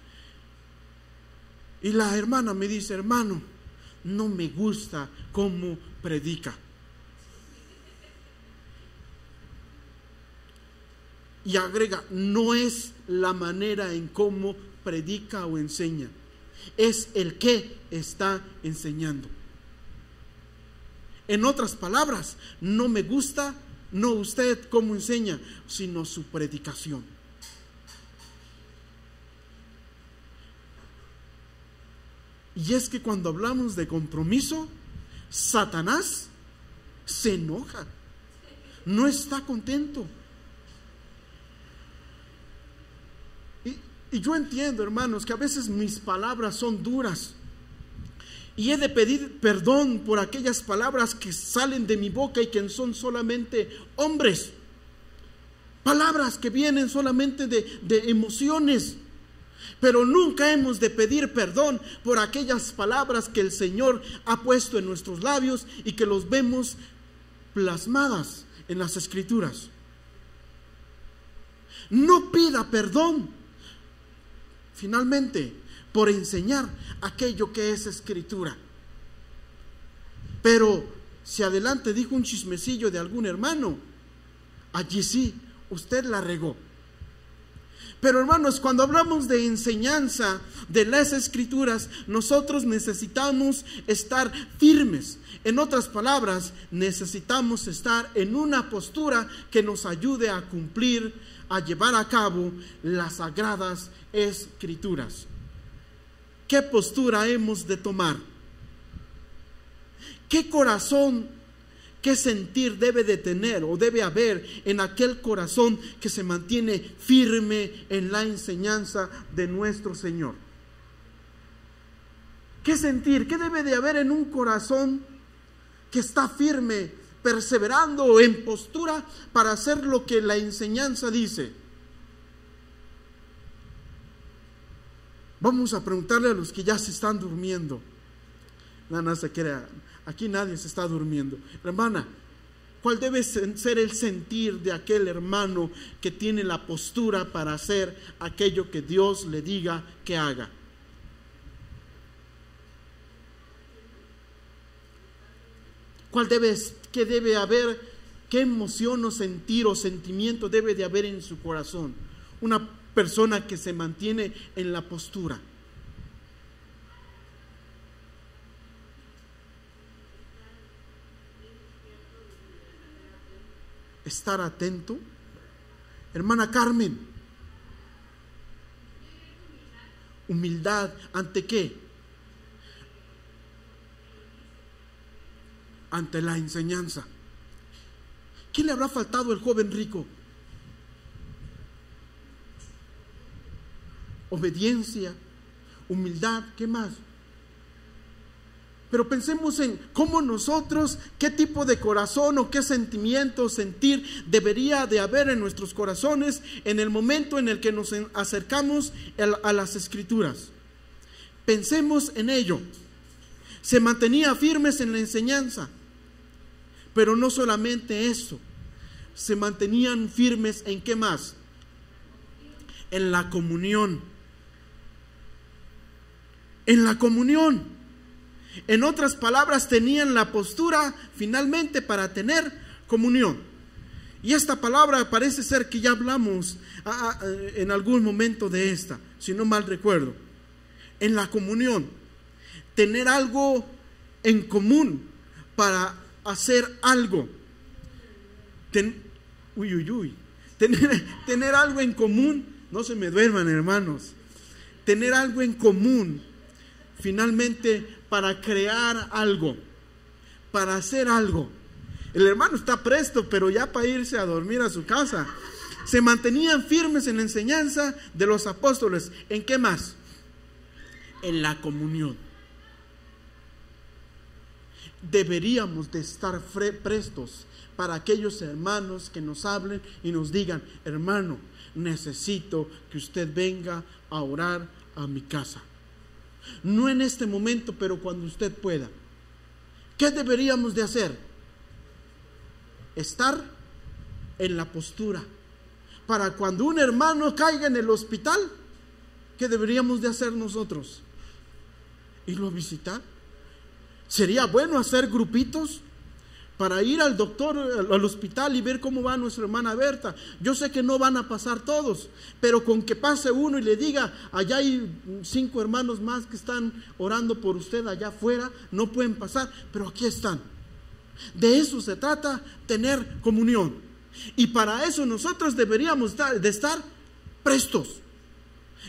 Y la hermana me dice: hermano, no me gusta cómo predica. Y agrega: no es la manera en cómo predica o enseña, es el que está enseñando. En otras palabras, no me gusta, no usted cómo enseña, sino su predicación. Y es que cuando hablamos de compromiso, Satanás se enoja, no está contento. Y yo entiendo, hermanos, que a veces mis palabras son duras. Y he de pedir perdón por aquellas palabras que salen de mi boca y que son solamente hombres. Palabras que vienen solamente de emociones. Pero nunca hemos de pedir perdón por aquellas palabras que el Señor ha puesto en nuestros labios y que los vemos plasmadas en las Escrituras. No pida perdón, finalmente, por enseñar aquello que es Escritura. Pero si adelante dijo un chismecillo de algún hermano, allí sí, usted la regó. Pero hermanos, cuando hablamos de enseñanza de las Escrituras, nosotros necesitamos estar firmes. En otras palabras, necesitamos estar en una postura que nos ayude a cumplir, a llevar a cabo las sagradas Escrituras. ¿Qué postura hemos de tomar? ¿Qué corazón, qué sentir debe de tener o debe haber en aquel corazón que se mantiene firme en la enseñanza de nuestro Señor? ¿Qué sentir? ¿Qué debe de haber en un corazón que está firme, perseverando en postura para hacer lo que la enseñanza dice? Vamos a preguntarle a los que ya se están durmiendo. No se crea, aquí nadie se está durmiendo. Hermana, ¿cuál debe ser el sentir de aquel hermano que tiene la postura para hacer aquello que Dios le diga que haga? ¿Qué debe haber? ¿Qué emoción o sentir o sentimiento debe de haber en su corazón? Una persona que se mantiene en la postura. Estar atento. Hermana Carmen, humildad, ¿ante qué? ante la enseñanza. ¿Qué le habrá faltado al joven rico? Obediencia, humildad, ¿qué más? Pero pensemos en cómo nosotros, qué tipo de corazón o qué sentimiento, sentir debería de haber en nuestros corazones en el momento en el que nos acercamos a las Escrituras. Pensemos en ello. Se mantenía firmes en la enseñanza, pero no solamente eso, se mantenían firmes en ¿qué más? En la comunión. En la comunión. En otras palabras, tenían la postura finalmente para tener comunión. Y esta palabra parece ser que ya hablamos en algún momento de esta, si no mal recuerdo. En la comunión, tener algo en común para hacer algo. Tener algo en común, no se me duerman, hermanos. Tener algo en común, finalmente, para crear algo, para hacer algo. El hermano está presto, pero ya para irse a dormir a su casa. Se mantenían firmes en la enseñanza de los apóstoles. ¿En qué más? En la comunión. Deberíamos de estar prestos para aquellos hermanos que nos hablen y nos digan: hermano, necesito que usted venga a orar a mi casa. No en este momento, pero cuando usted pueda. ¿Qué deberíamos de hacer? Estar en la postura. Para cuando un hermano caiga en el hospital, ¿qué deberíamos de hacer nosotros? ¿Irlo a visitar? ¿Sería bueno hacer grupitos para ir al doctor, al hospital y ver cómo va nuestra hermana Berta? Yo sé que no van a pasar todos, pero con que pase uno y le diga: allá hay 5 hermanos más que están orando por usted allá afuera, no pueden pasar, pero aquí están. De eso se trata, tener comunión. Y para eso nosotros deberíamos de estar prestos.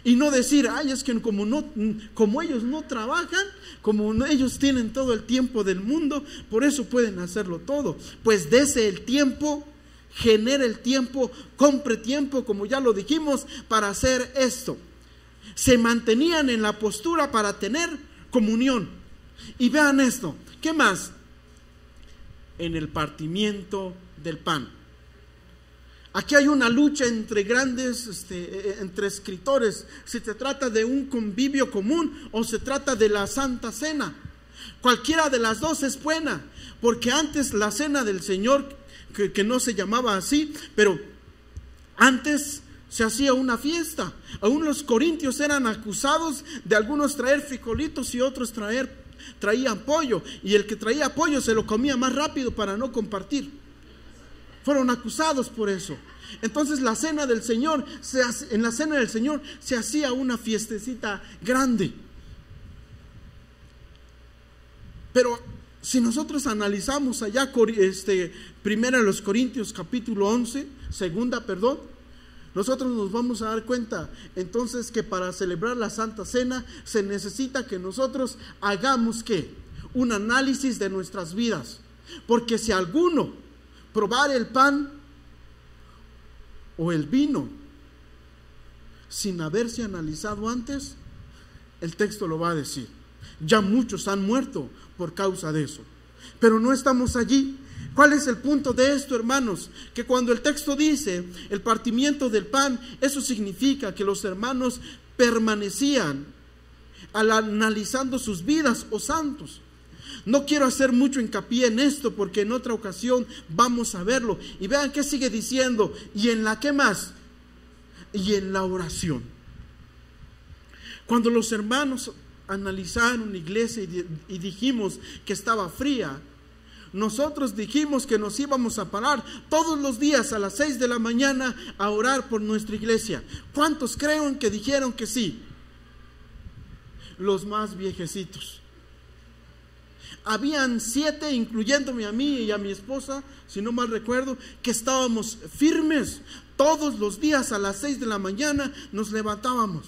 Y no decir: ay, es que como ellos no trabajan, como ellos tienen todo el tiempo del mundo, por eso pueden hacerlo todo. Pues dese el tiempo, genere el tiempo, compre tiempo, como ya lo dijimos, para hacer esto. Se mantenían en la postura para tener comunión. Y vean esto, ¿qué más? En el partimiento del pan. Aquí hay una lucha entre grandes, entre escritores, si se trata de un convivio común o se trata de la Santa Cena. Cualquiera de las dos es buena, porque antes la Cena del Señor, que no se llamaba así, pero antes se hacía una fiesta. Aún los corintios eran acusados de algunos traer frijolitos y otros traían pollo, y el que traía pollo se lo comía más rápido para no compartir. Fueron acusados por eso. Entonces la cena del Señor, en la cena del Señor se hacía una fiestecita grande. Pero si nosotros analizamos allá primera de los Corintios capítulo 11, nosotros nos vamos a dar cuenta entonces que para celebrar la Santa Cena se necesita que nosotros hagamos ¿qué? Un análisis de nuestras vidas. Porque si alguno probar el pan o el vino sin haberse analizado antes, el texto lo va a decir. Ya muchos han muerto por causa de eso. Pero no estamos allí. ¿Cuál es el punto de esto, hermanos? Que cuando el texto dice el partimiento del pan, eso significa que los hermanos permanecían analizando sus vidas, oh santos. No quiero hacer mucho hincapié en esto porque en otra ocasión vamos a verlo. Y vean qué sigue diciendo. ¿Y en la qué más? Y en la oración. Cuando los hermanos analizaron la iglesia y dijimos que estaba fría, nosotros dijimos que nos íbamos a parar todos los días a las 6 de la mañana a orar por nuestra iglesia. ¿Cuántos creen que dijeron que sí? Los más viejecitos. Habían 7, incluyéndome a mí y a mi esposa, si no mal recuerdo, que estábamos firmes. Todos los días a las 6 de la mañana nos levantábamos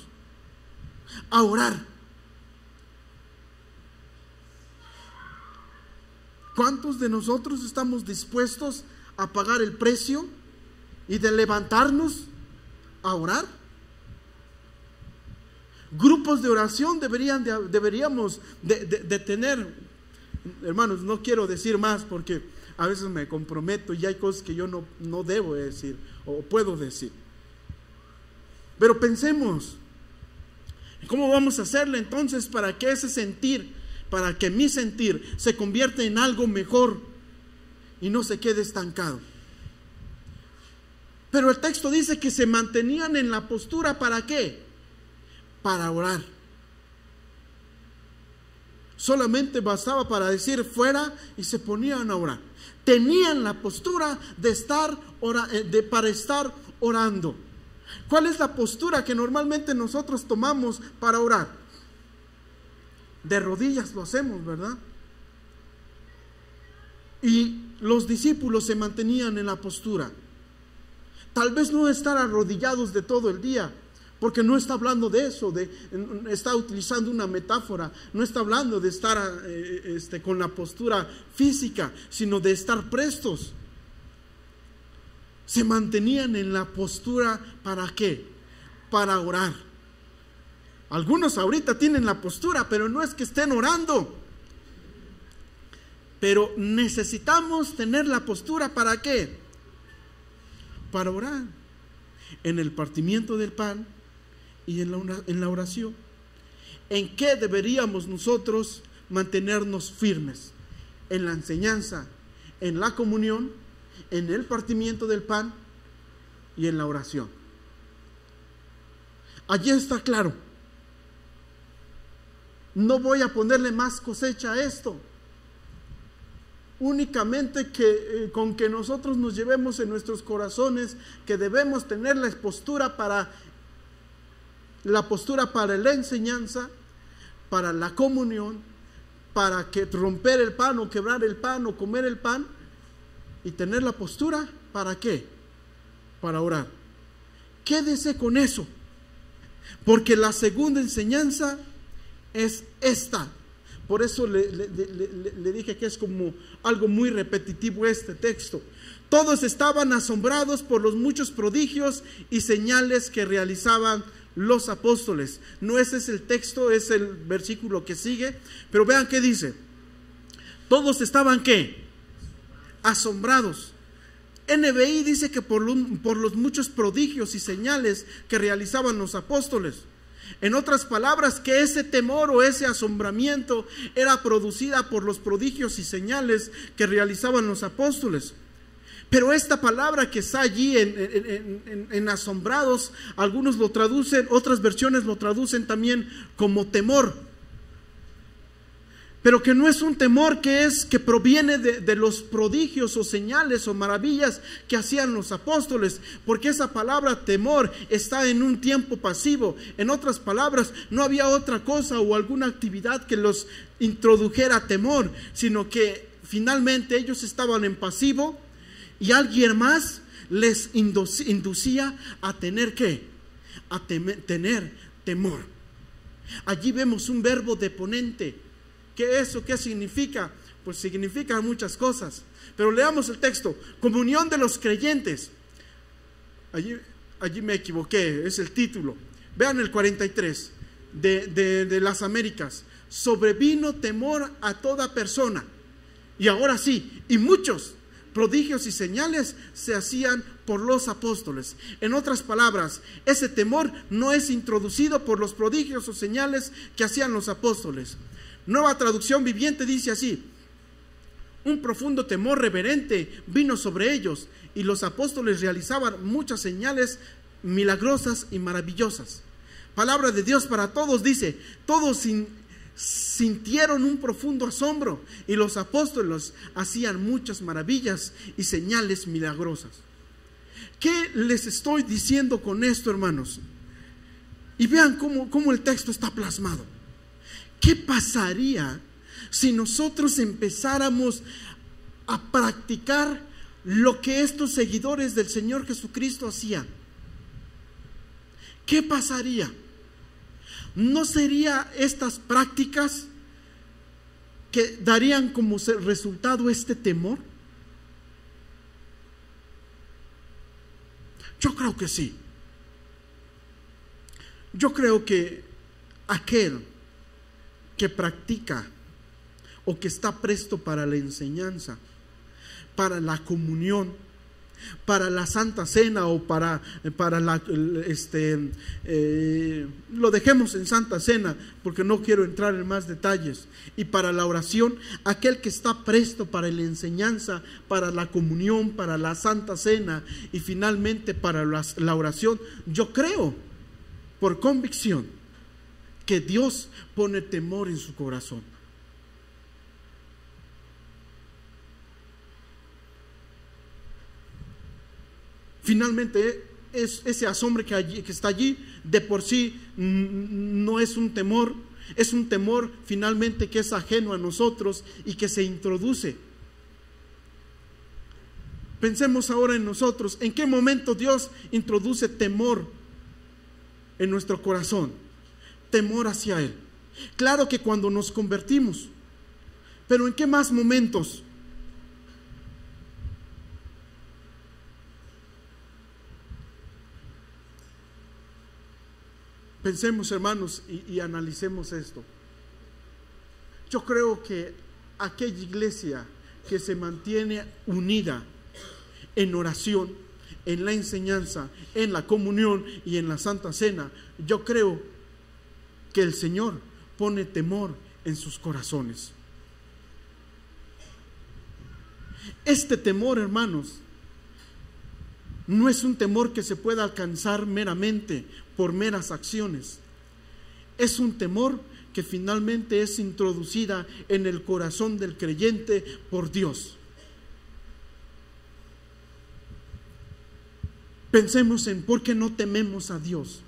a orar. ¿Cuántos de nosotros estamos dispuestos a pagar el precio y de levantarnos a orar? Grupos de oración deberíamos de tener. Hermanos, no quiero decir más porque a veces me comprometo y hay cosas que yo no debo decir o puedo decir. Pero pensemos, ¿cómo vamos a hacerle entonces para que ese sentir, para que mi sentir se convierta en algo mejor y no se quede estancado? Pero el texto dice que se mantenían en la postura, ¿para qué? Para orar. Solamente bastaba para decir fuera y se ponían a orar. Tenían la postura de para estar orando. ¿Cuál es la postura que normalmente nosotros tomamos para orar? De rodillas lo hacemos, ¿verdad? Y los discípulos se mantenían en la postura. Tal vez no estar arrodillados de todo el día, porque no está hablando de eso, está utilizando una metáfora, no está hablando de estar con la postura física, sino de estar prestos. Se mantenían en la postura, ¿para qué? Para orar. Algunos ahorita tienen la postura, pero no es que estén orando. Pero necesitamos tener la postura, ¿para qué? Para orar. En el partimiento del pan y en la oración. ¿En qué deberíamos nosotros mantenernos firmes? En la enseñanza, en la comunión, en el partimiento del pan y en la oración. Allí está claro. No voy a ponerle más cosecha a esto. Únicamente con que nosotros nos llevemos en nuestros corazones que debemos tener la postura para la enseñanza, para la comunión, para que romper el pan o quebrar el pan o comer el pan, y tener la postura, ¿para qué? Para orar. Quédese con eso, porque la segunda enseñanza es esta. Por eso le dije que es como algo muy repetitivo este texto. Todos estaban asombrados por los muchos prodigios y señales que realizaban los apóstoles. No ese es el texto, es el versículo que sigue, pero vean qué dice. Todos estaban ¿qué? Asombrados. NBI dice que por los muchos prodigios y señales que realizaban los apóstoles. En otras palabras, que ese temor o ese asombramiento era producida por los prodigios y señales que realizaban los apóstoles. Pero esta palabra que está allí en asombrados, algunos lo traducen, otras versiones lo traducen también como temor. Pero que no es un temor que proviene de los prodigios o señales o maravillas que hacían los apóstoles, porque esa palabra temor está en un tiempo pasivo. En otras palabras, no había otra cosa o alguna actividad que los introdujera temor, sino que finalmente ellos estaban en pasivo y alguien más les inducía a tener ¿qué? A tener temor. Allí vemos un verbo deponente. ¿Qué significa? Pues significa muchas cosas. Pero leamos el texto. Comunión de los creyentes. Allí me equivoqué, es el título. Vean el 43 de las Américas. Sobrevino temor a toda persona. Y ahora sí, y muchos prodigios y señales se hacían por los apóstoles. En otras palabras, ese temor no es introducido por los prodigios o señales que hacían los apóstoles. Nueva Traducción Viviente dice así: un profundo temor reverente vino sobre ellos y los apóstoles realizaban muchas señales milagrosas y maravillosas. Palabra de Dios para todos dice: todos sintieron un profundo asombro y los apóstoles hacían muchas maravillas y señales milagrosas. ¿Qué les estoy diciendo con esto, hermanos? Y vean cómo el texto está plasmado. ¿Qué pasaría si nosotros empezáramos a practicar lo que estos seguidores del Señor Jesucristo hacían? ¿Qué pasaría? ¿No serían estas prácticas que darían como resultado este temor? Yo creo que sí. Yo creo que aquel que practica o que está presto para la enseñanza, para la comunión, para la Santa Cena o para la lo dejemos en Santa Cena porque no quiero entrar en más detalles, y para la oración, aquel que está presto para la enseñanza, para la comunión, para la Santa Cena y finalmente para la oración, yo creo por convicción que Dios pone temor en su corazón. Finalmente, ese asombro que está allí, de por sí no es un temor, es un temor finalmente que es ajeno a nosotros y que se introduce. Pensemos ahora en nosotros, ¿en qué momento Dios introduce temor en nuestro corazón? Temor hacia Él. Claro que cuando nos convertimos, pero ¿en qué más momentos? Pensemos, hermanos, y analicemos esto. Yo creo que aquella iglesia que se mantiene unida en oración, en la enseñanza, en la comunión y en la Santa Cena, yo creo que el Señor pone temor en sus corazones. Este temor, hermanos, no es un temor que se pueda alcanzar meramente por meras acciones. Es un temor que finalmente es introducida en el corazón del creyente por Dios. Pensemos en por qué no tememos a Dios.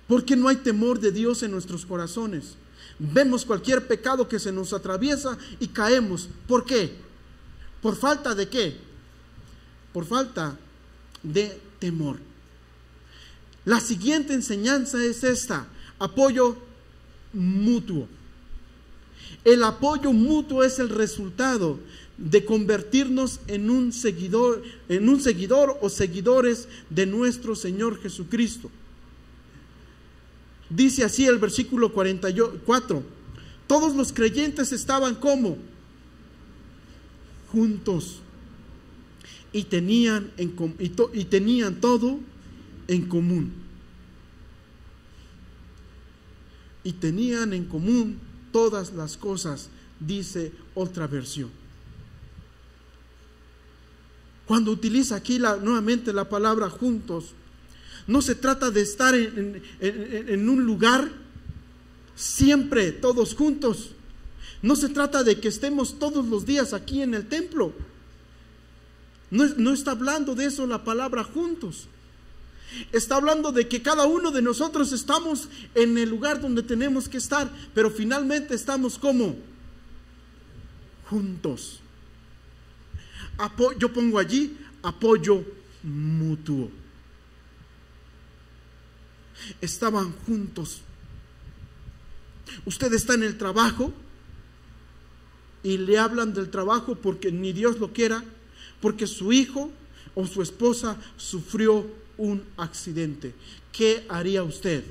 ¿Por qué no hay temor de Dios en nuestros corazones? Vemos cualquier pecado que se nos atraviesa y caemos. ¿Por qué? ¿Por falta de qué? Por falta de temor. La siguiente enseñanza es esta: apoyo mutuo. El apoyo mutuo es el resultado de convertirnos en un seguidor o seguidores de nuestro Señor Jesucristo. Dice así el versículo 44: todos los creyentes estaban como juntos y tenían todo en común. Y tenían en común todas las cosas, dice otra versión. Cuando utiliza aquí nuevamente la palabra juntos, no se trata de estar en un lugar siempre todos juntos. No se trata de que estemos todos los días aquí en el templo. No está hablando de eso la palabra juntos. Está hablando de que cada uno de nosotros estamos en el lugar donde tenemos que estar, pero finalmente estamos como juntos. Yo pongo allí apoyo mutuo. Estaban juntos. Usted está en el trabajo y le hablan del trabajo porque ni Dios lo quiera, porque su hijo o su esposa sufrió un accidente. ¿Qué haría usted?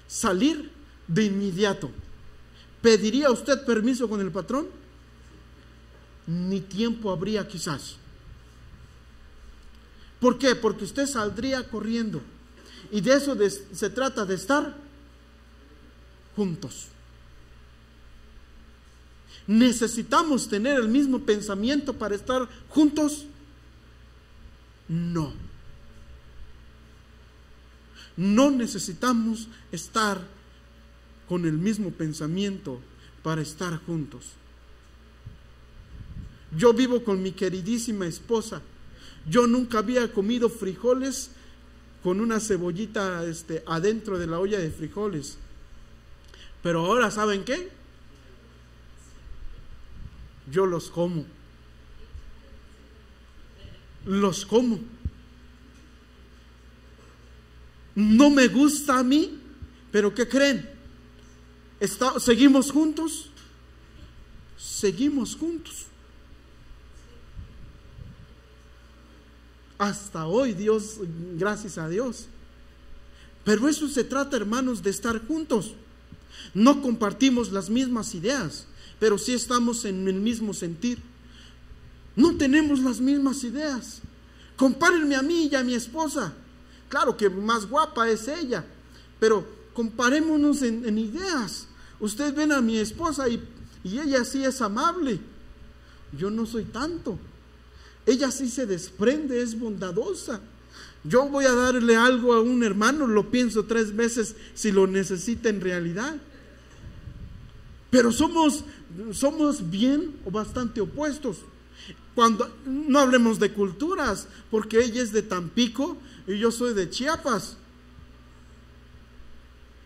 Salir de inmediato. ¿Pediría usted permiso con el patrón? Ni tiempo habría quizás. ¿Por qué? Porque usted saldría corriendo. Y de eso se trata, de estar juntos. ¿Necesitamos tener el mismo pensamiento para estar juntos? No. No necesitamos estar con el mismo pensamiento para estar juntos. Yo vivo con mi queridísima esposa. Yo nunca había comido frijoles con una cebollita adentro de la olla de frijoles. Pero ahora, ¿saben qué? Yo los como. Los como. no me gusta a mí, pero ¿qué creen? ¿Seguimos juntos? Seguimos juntos. Hasta hoy, Dios, gracias a Dios. Pero eso se trata, hermanos, de estar juntos. No compartimos las mismas ideas, pero sí estamos en el mismo sentir. No tenemos las mismas ideas. Compárenme a mí y a mi esposa. Claro que más guapa es ella, pero comparémonos en ideas. Ustedes ven a mi esposa y ella sí es amable. Yo no soy tanto. Ella sí se desprende, es bondadosa. Yo voy a darle algo a un hermano, lo pienso 3 veces si lo necesita en realidad. Pero somos bien o bastante opuestos. Cuando no hablemos de culturas, porque ella es de Tampico y yo soy de Chiapas.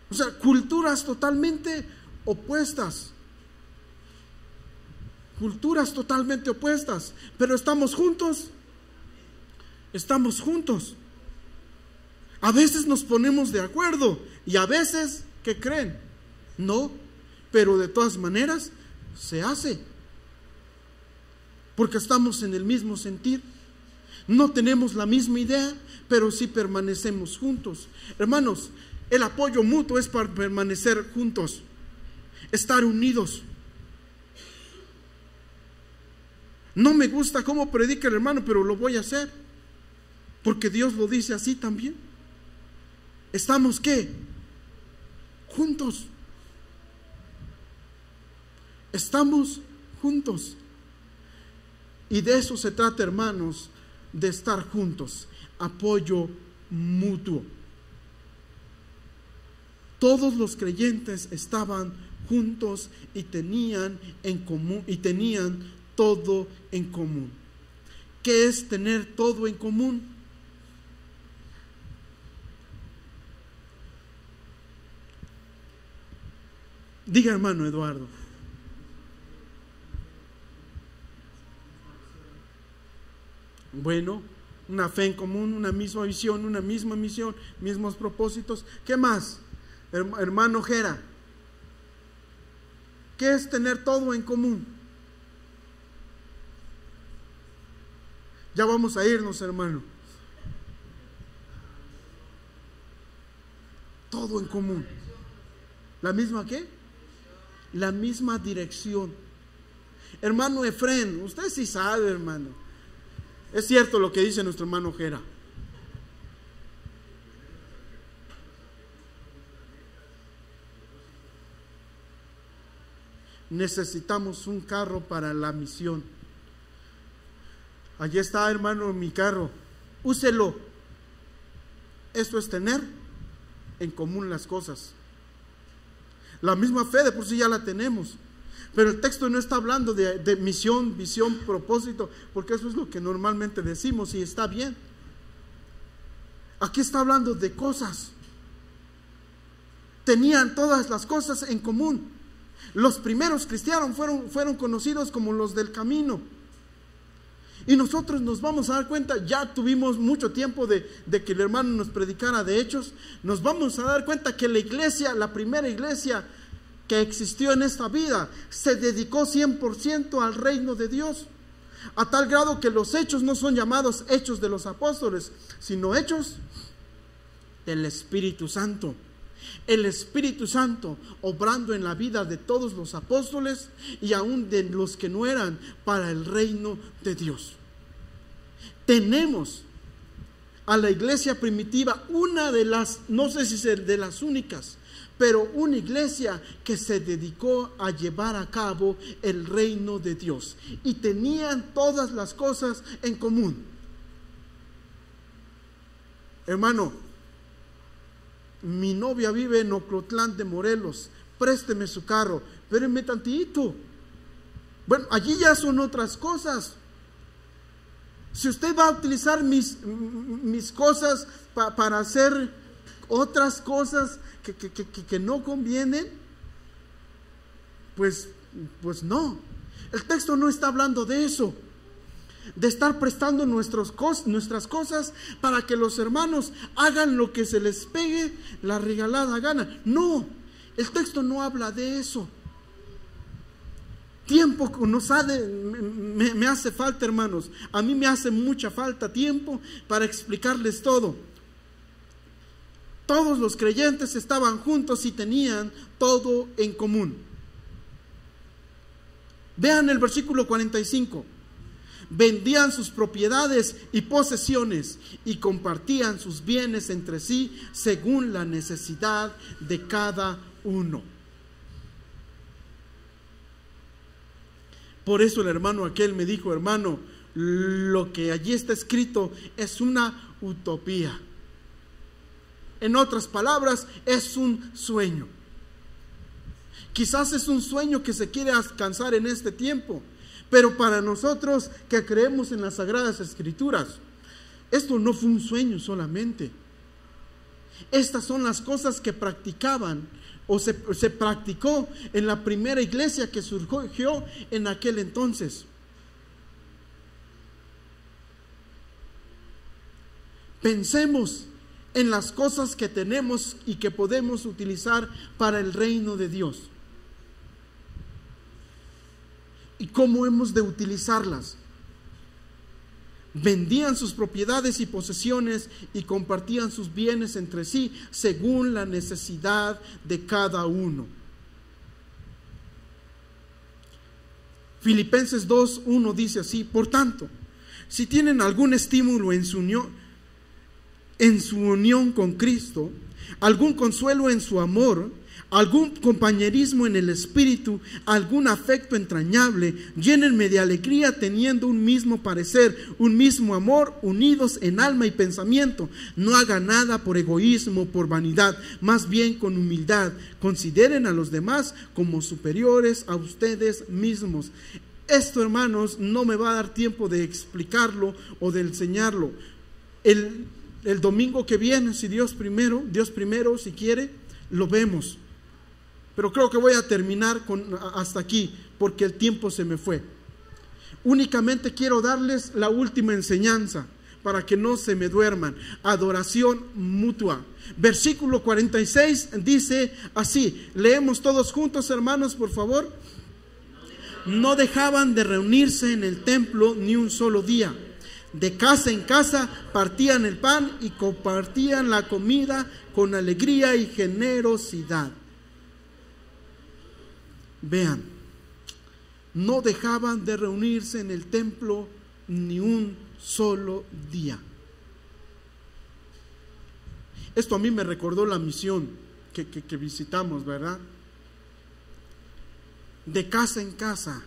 O sea, culturas totalmente opuestas. Culturas totalmente opuestas. Pero estamos juntos. Estamos juntos. A veces nos ponemos de acuerdo y a veces, ¿qué creen? No, pero de todas maneras se hace. Porque estamos en el mismo sentir. No tenemos la misma idea, pero sí permanecemos juntos. Hermanos, el apoyo mutuo es para permanecer juntos, estar unidos. No me gusta cómo predica el hermano, pero lo voy a hacer, porque Dios lo dice así también. ¿Estamos qué? Juntos. Estamos juntos. Y de eso se trata, hermanos, de estar juntos. Apoyo mutuo. Todos los creyentes estaban juntos y tenían en común, y tenían todo en común. ¿Qué es tener todo en común? Diga, hermano Eduardo. Bueno, una fe en común, una misma visión, una misma misión, mismos propósitos. ¿Qué más? Hermano Jera, ¿qué es tener todo en común? Ya vamos a irnos, hermano. Todo en común. ¿La misma qué? La misma dirección. Hermano Efrén, usted sí sabe, hermano. Es cierto lo que dice nuestro hermano Jera. Necesitamos un carro para la misión. Allí está, hermano, mi carro. Úselo. Eso es tener en común las cosas. La misma fe de por sí ya la tenemos. Pero el texto no está hablando de misión, visión, propósito, porque eso es lo que normalmente decimos y está bien. Aquí está hablando de cosas. Tenían todas las cosas en común. Los primeros cristianos fueron conocidos como los del camino. Y nosotros nos vamos a dar cuenta, ya tuvimos mucho tiempo de que el hermano nos predicara de Hechos, nos vamos a dar cuenta que la iglesia, la primera iglesia que existió en esta vida, se dedicó 100% al reino de Dios, a tal grado que los hechos no son llamados hechos de los apóstoles, sino hechos del Espíritu Santo. El Espíritu Santo obrando en la vida de todos los apóstoles y aún de los que no eran, para el reino de Dios. Tenemos a la iglesia primitiva, una de las, no sé si es de las únicas, pero una iglesia que se dedicó a llevar a cabo el reino de Dios y tenían todas las cosas en común. Hermano, mi novia vive en Oclotlán de Morelos, présteme su carro, espérenme tantito. Bueno, allí ya son otras cosas. Si usted va a utilizar mis cosas para hacer otras cosas que no convienen, pues no. El texto no está hablando de eso. de estar prestando nuestras cosas para que los hermanos hagan lo que se les pegue la regalada gana. No, el texto no habla de eso. Tiempo me hace falta, hermanos. A mí me hace mucha falta tiempo para explicarles todo. Todos los creyentes estaban juntos y tenían todo en común. Vean el versículo 45. Vendían sus propiedades y posesiones y compartían sus bienes entre sí según la necesidad de cada uno. Por eso el hermano aquel me dijo: hermano, lo que allí está escrito es una utopía. En otras palabras, es un sueño. Quizás es un sueño que se quiere alcanzar en este tiempo, pero para nosotros que creemos en las Sagradas Escrituras, esto no fue un sueño solamente. Estas son las cosas que practicaban o se practicó en la primera iglesia que surgió en aquel entonces. Pensemos en las cosas que tenemos y que podemos utilizar para el reino de Dios. ¿Y cómo hemos de utilizarlas? Vendían sus propiedades y posesiones y compartían sus bienes entre sí según la necesidad de cada uno. Filipenses 2:1 dice así: por tanto, si tienen algún estímulo en su unión con Cristo, algún consuelo en su amor, algún compañerismo en el espíritu, algún afecto entrañable, llénenme de alegría teniendo un mismo parecer, un mismo amor, unidos en alma y pensamiento. No hagan nada por egoísmo, por vanidad, más bien con humildad. Consideren a los demás como superiores a ustedes mismos. Esto, hermanos, no me va a dar tiempo de explicarlo o de enseñarlo. El domingo que viene, si Dios primero, si quiere, lo vemos. Pero creo que voy a terminar hasta aquí, porque el tiempo se me fue. Únicamente quiero darles la última enseñanza, para que no se me duerman. Adoración mutua. Versículo 46 dice así, leemos todos juntos, hermanos, por favor. No dejaban de reunirse en el templo ni un solo día. De casa en casa partían el pan y compartían la comida con alegría y generosidad. Vean, no dejaban de reunirse en el templo ni un solo día. Esto a mí me recordó la misión que visitamos, ¿verdad? De casa en casa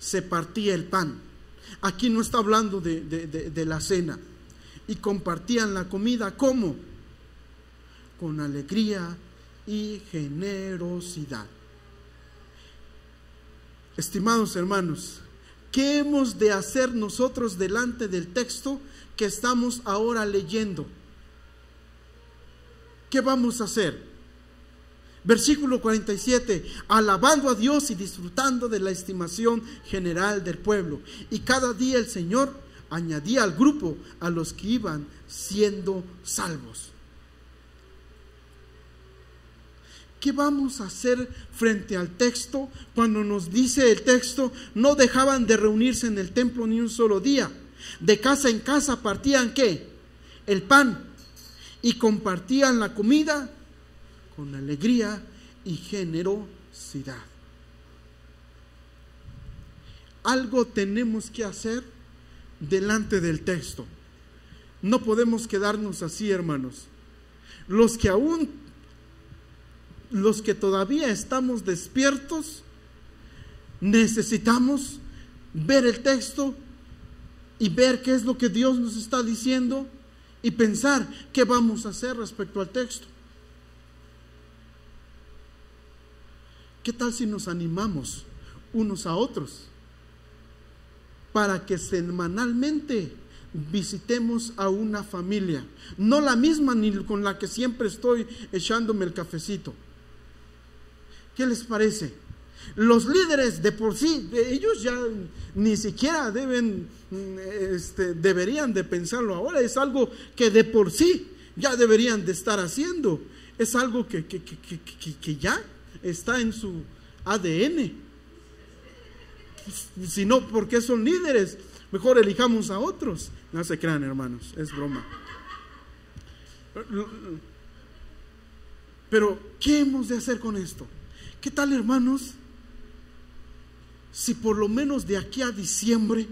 se partía el pan. Aquí no está hablando de la cena. Y compartían la comida, ¿cómo? Con alegría y generosidad. Estimados hermanos, ¿qué hemos de hacer nosotros delante del texto que estamos ahora leyendo? ¿Qué vamos a hacer? Versículo 47, alabando a Dios y disfrutando de la estimación general del pueblo. Y cada día el Señor añadía al grupo a los que iban siendo salvos. ¿Qué vamos a hacer frente al texto cuando nos dice el texto, no dejaban de reunirse en el templo ni un solo día? De casa en casa partían ¿qué? El pan y compartían la comida con alegría y generosidad. Algo tenemos que hacer delante del texto. No podemos quedarnos así, hermanos. Los que todavía estamos despiertos, necesitamos ver el texto y ver qué es lo que Dios nos está diciendo y pensar qué vamos a hacer respecto al texto. ¿Qué tal si nos animamos unos a otros para que semanalmente visitemos a una familia? No la misma ni con la que siempre estoy echándome el cafecito. ¿Qué les parece? Los líderes de por sí, ellos ya ni siquiera deberían de pensarlo ahora. Es algo que de por sí ya deberían de estar haciendo. Es algo que ya está en su ADN. Si no, ¿por qué son líderes? Mejor elijamos a otros. No se crean, hermanos, es broma. Pero, ¿qué hemos de hacer con esto? ¿Qué tal, hermanos? Si por lo menos de aquí a diciembre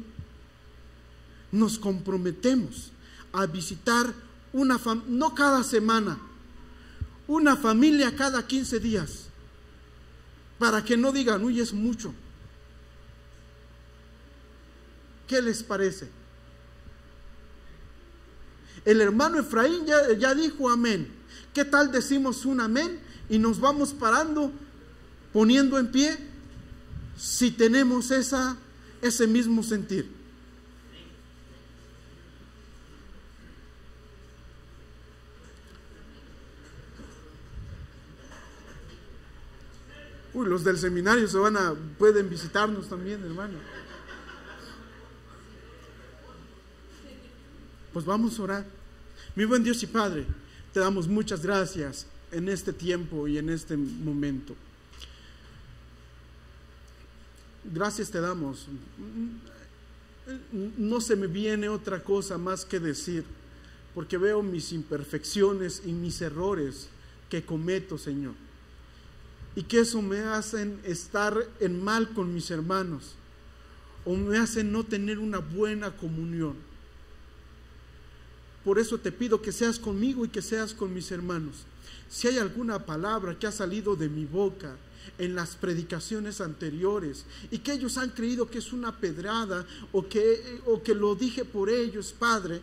nos comprometemos a visitar una familia, no cada semana, una familia cada 15 días, para que no digan, uy, es mucho. ¿Qué les parece? El hermano Efraín ya dijo amén. ¿Qué tal decimos un amén y nos vamos parando, poniendo en pie, si tenemos ese mismo sentir? Uy, los del seminario pueden visitarnos también, hermano. Pues vamos a orar. Mi buen Dios y Padre, te damos muchas gracias en este tiempo y en este momento. Gracias te damos. No se me viene otra cosa más que decir, porque veo mis imperfecciones y mis errores que cometo, Señor, y que eso me hacen estar en mal con mis hermanos, o me hacen no tener una buena comunión. Por eso te pido que seas conmigo y que seas con mis hermanos. Si hay alguna palabra que ha salido de mi boca en las predicaciones anteriores y que ellos han creído que es una pedrada o que lo dije por ellos, Padre,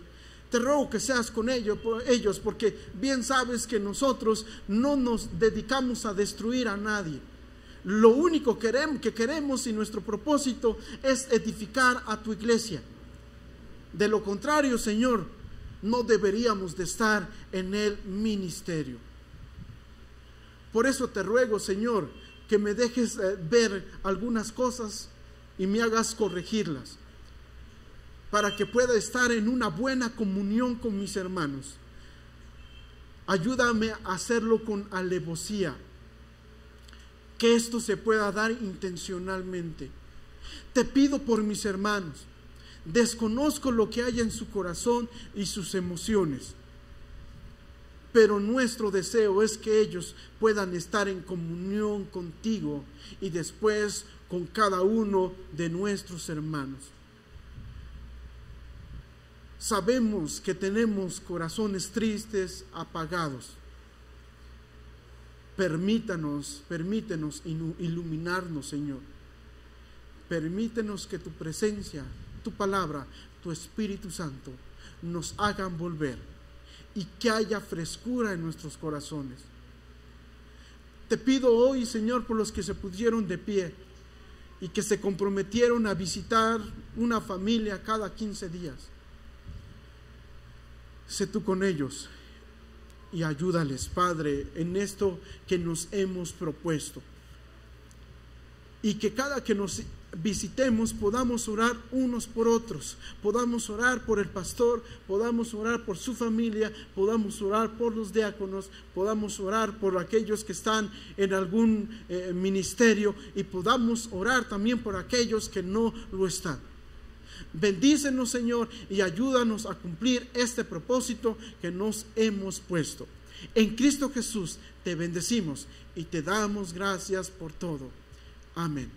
te ruego que seas con ellos, porque bien sabes que nosotros no nos dedicamos a destruir a nadie. Lo único que queremos y nuestro propósito es edificar a tu iglesia. De lo contrario, Señor, no deberíamos de estar en el ministerio. Por eso te ruego, Señor, que me dejes ver algunas cosas y me hagas corregirlas, para que pueda estar en una buena comunión con mis hermanos. Ayúdame a hacerlo con alevosía, que esto se pueda dar intencionalmente. Te pido por mis hermanos. Desconozco lo que hay en su corazón y sus emociones, pero nuestro deseo es que ellos puedan estar en comunión contigo y después con cada uno de nuestros hermanos. Sabemos que tenemos corazones tristes, apagados. Permítenos iluminarnos, Señor. Permítenos que tu presencia, tu palabra, tu Espíritu Santo nos hagan volver y que haya frescura en nuestros corazones. Te pido hoy, Señor, por los que se pusieron de pie y que se comprometieron a visitar una familia cada 15 días. Sé tú con ellos y ayúdales, Padre, en esto que nos hemos propuesto. Y que cada que nos visitemos podamos orar unos por otros, podamos orar por el pastor, podamos orar por su familia, podamos orar por los diáconos, podamos orar por aquellos que están en algún ministerio, y podamos orar también por aquellos que no lo están. Bendícenos, Señor, y ayúdanos a cumplir este propósito que nos hemos puesto. En Cristo Jesús te bendecimos y te damos gracias por todo. Amén.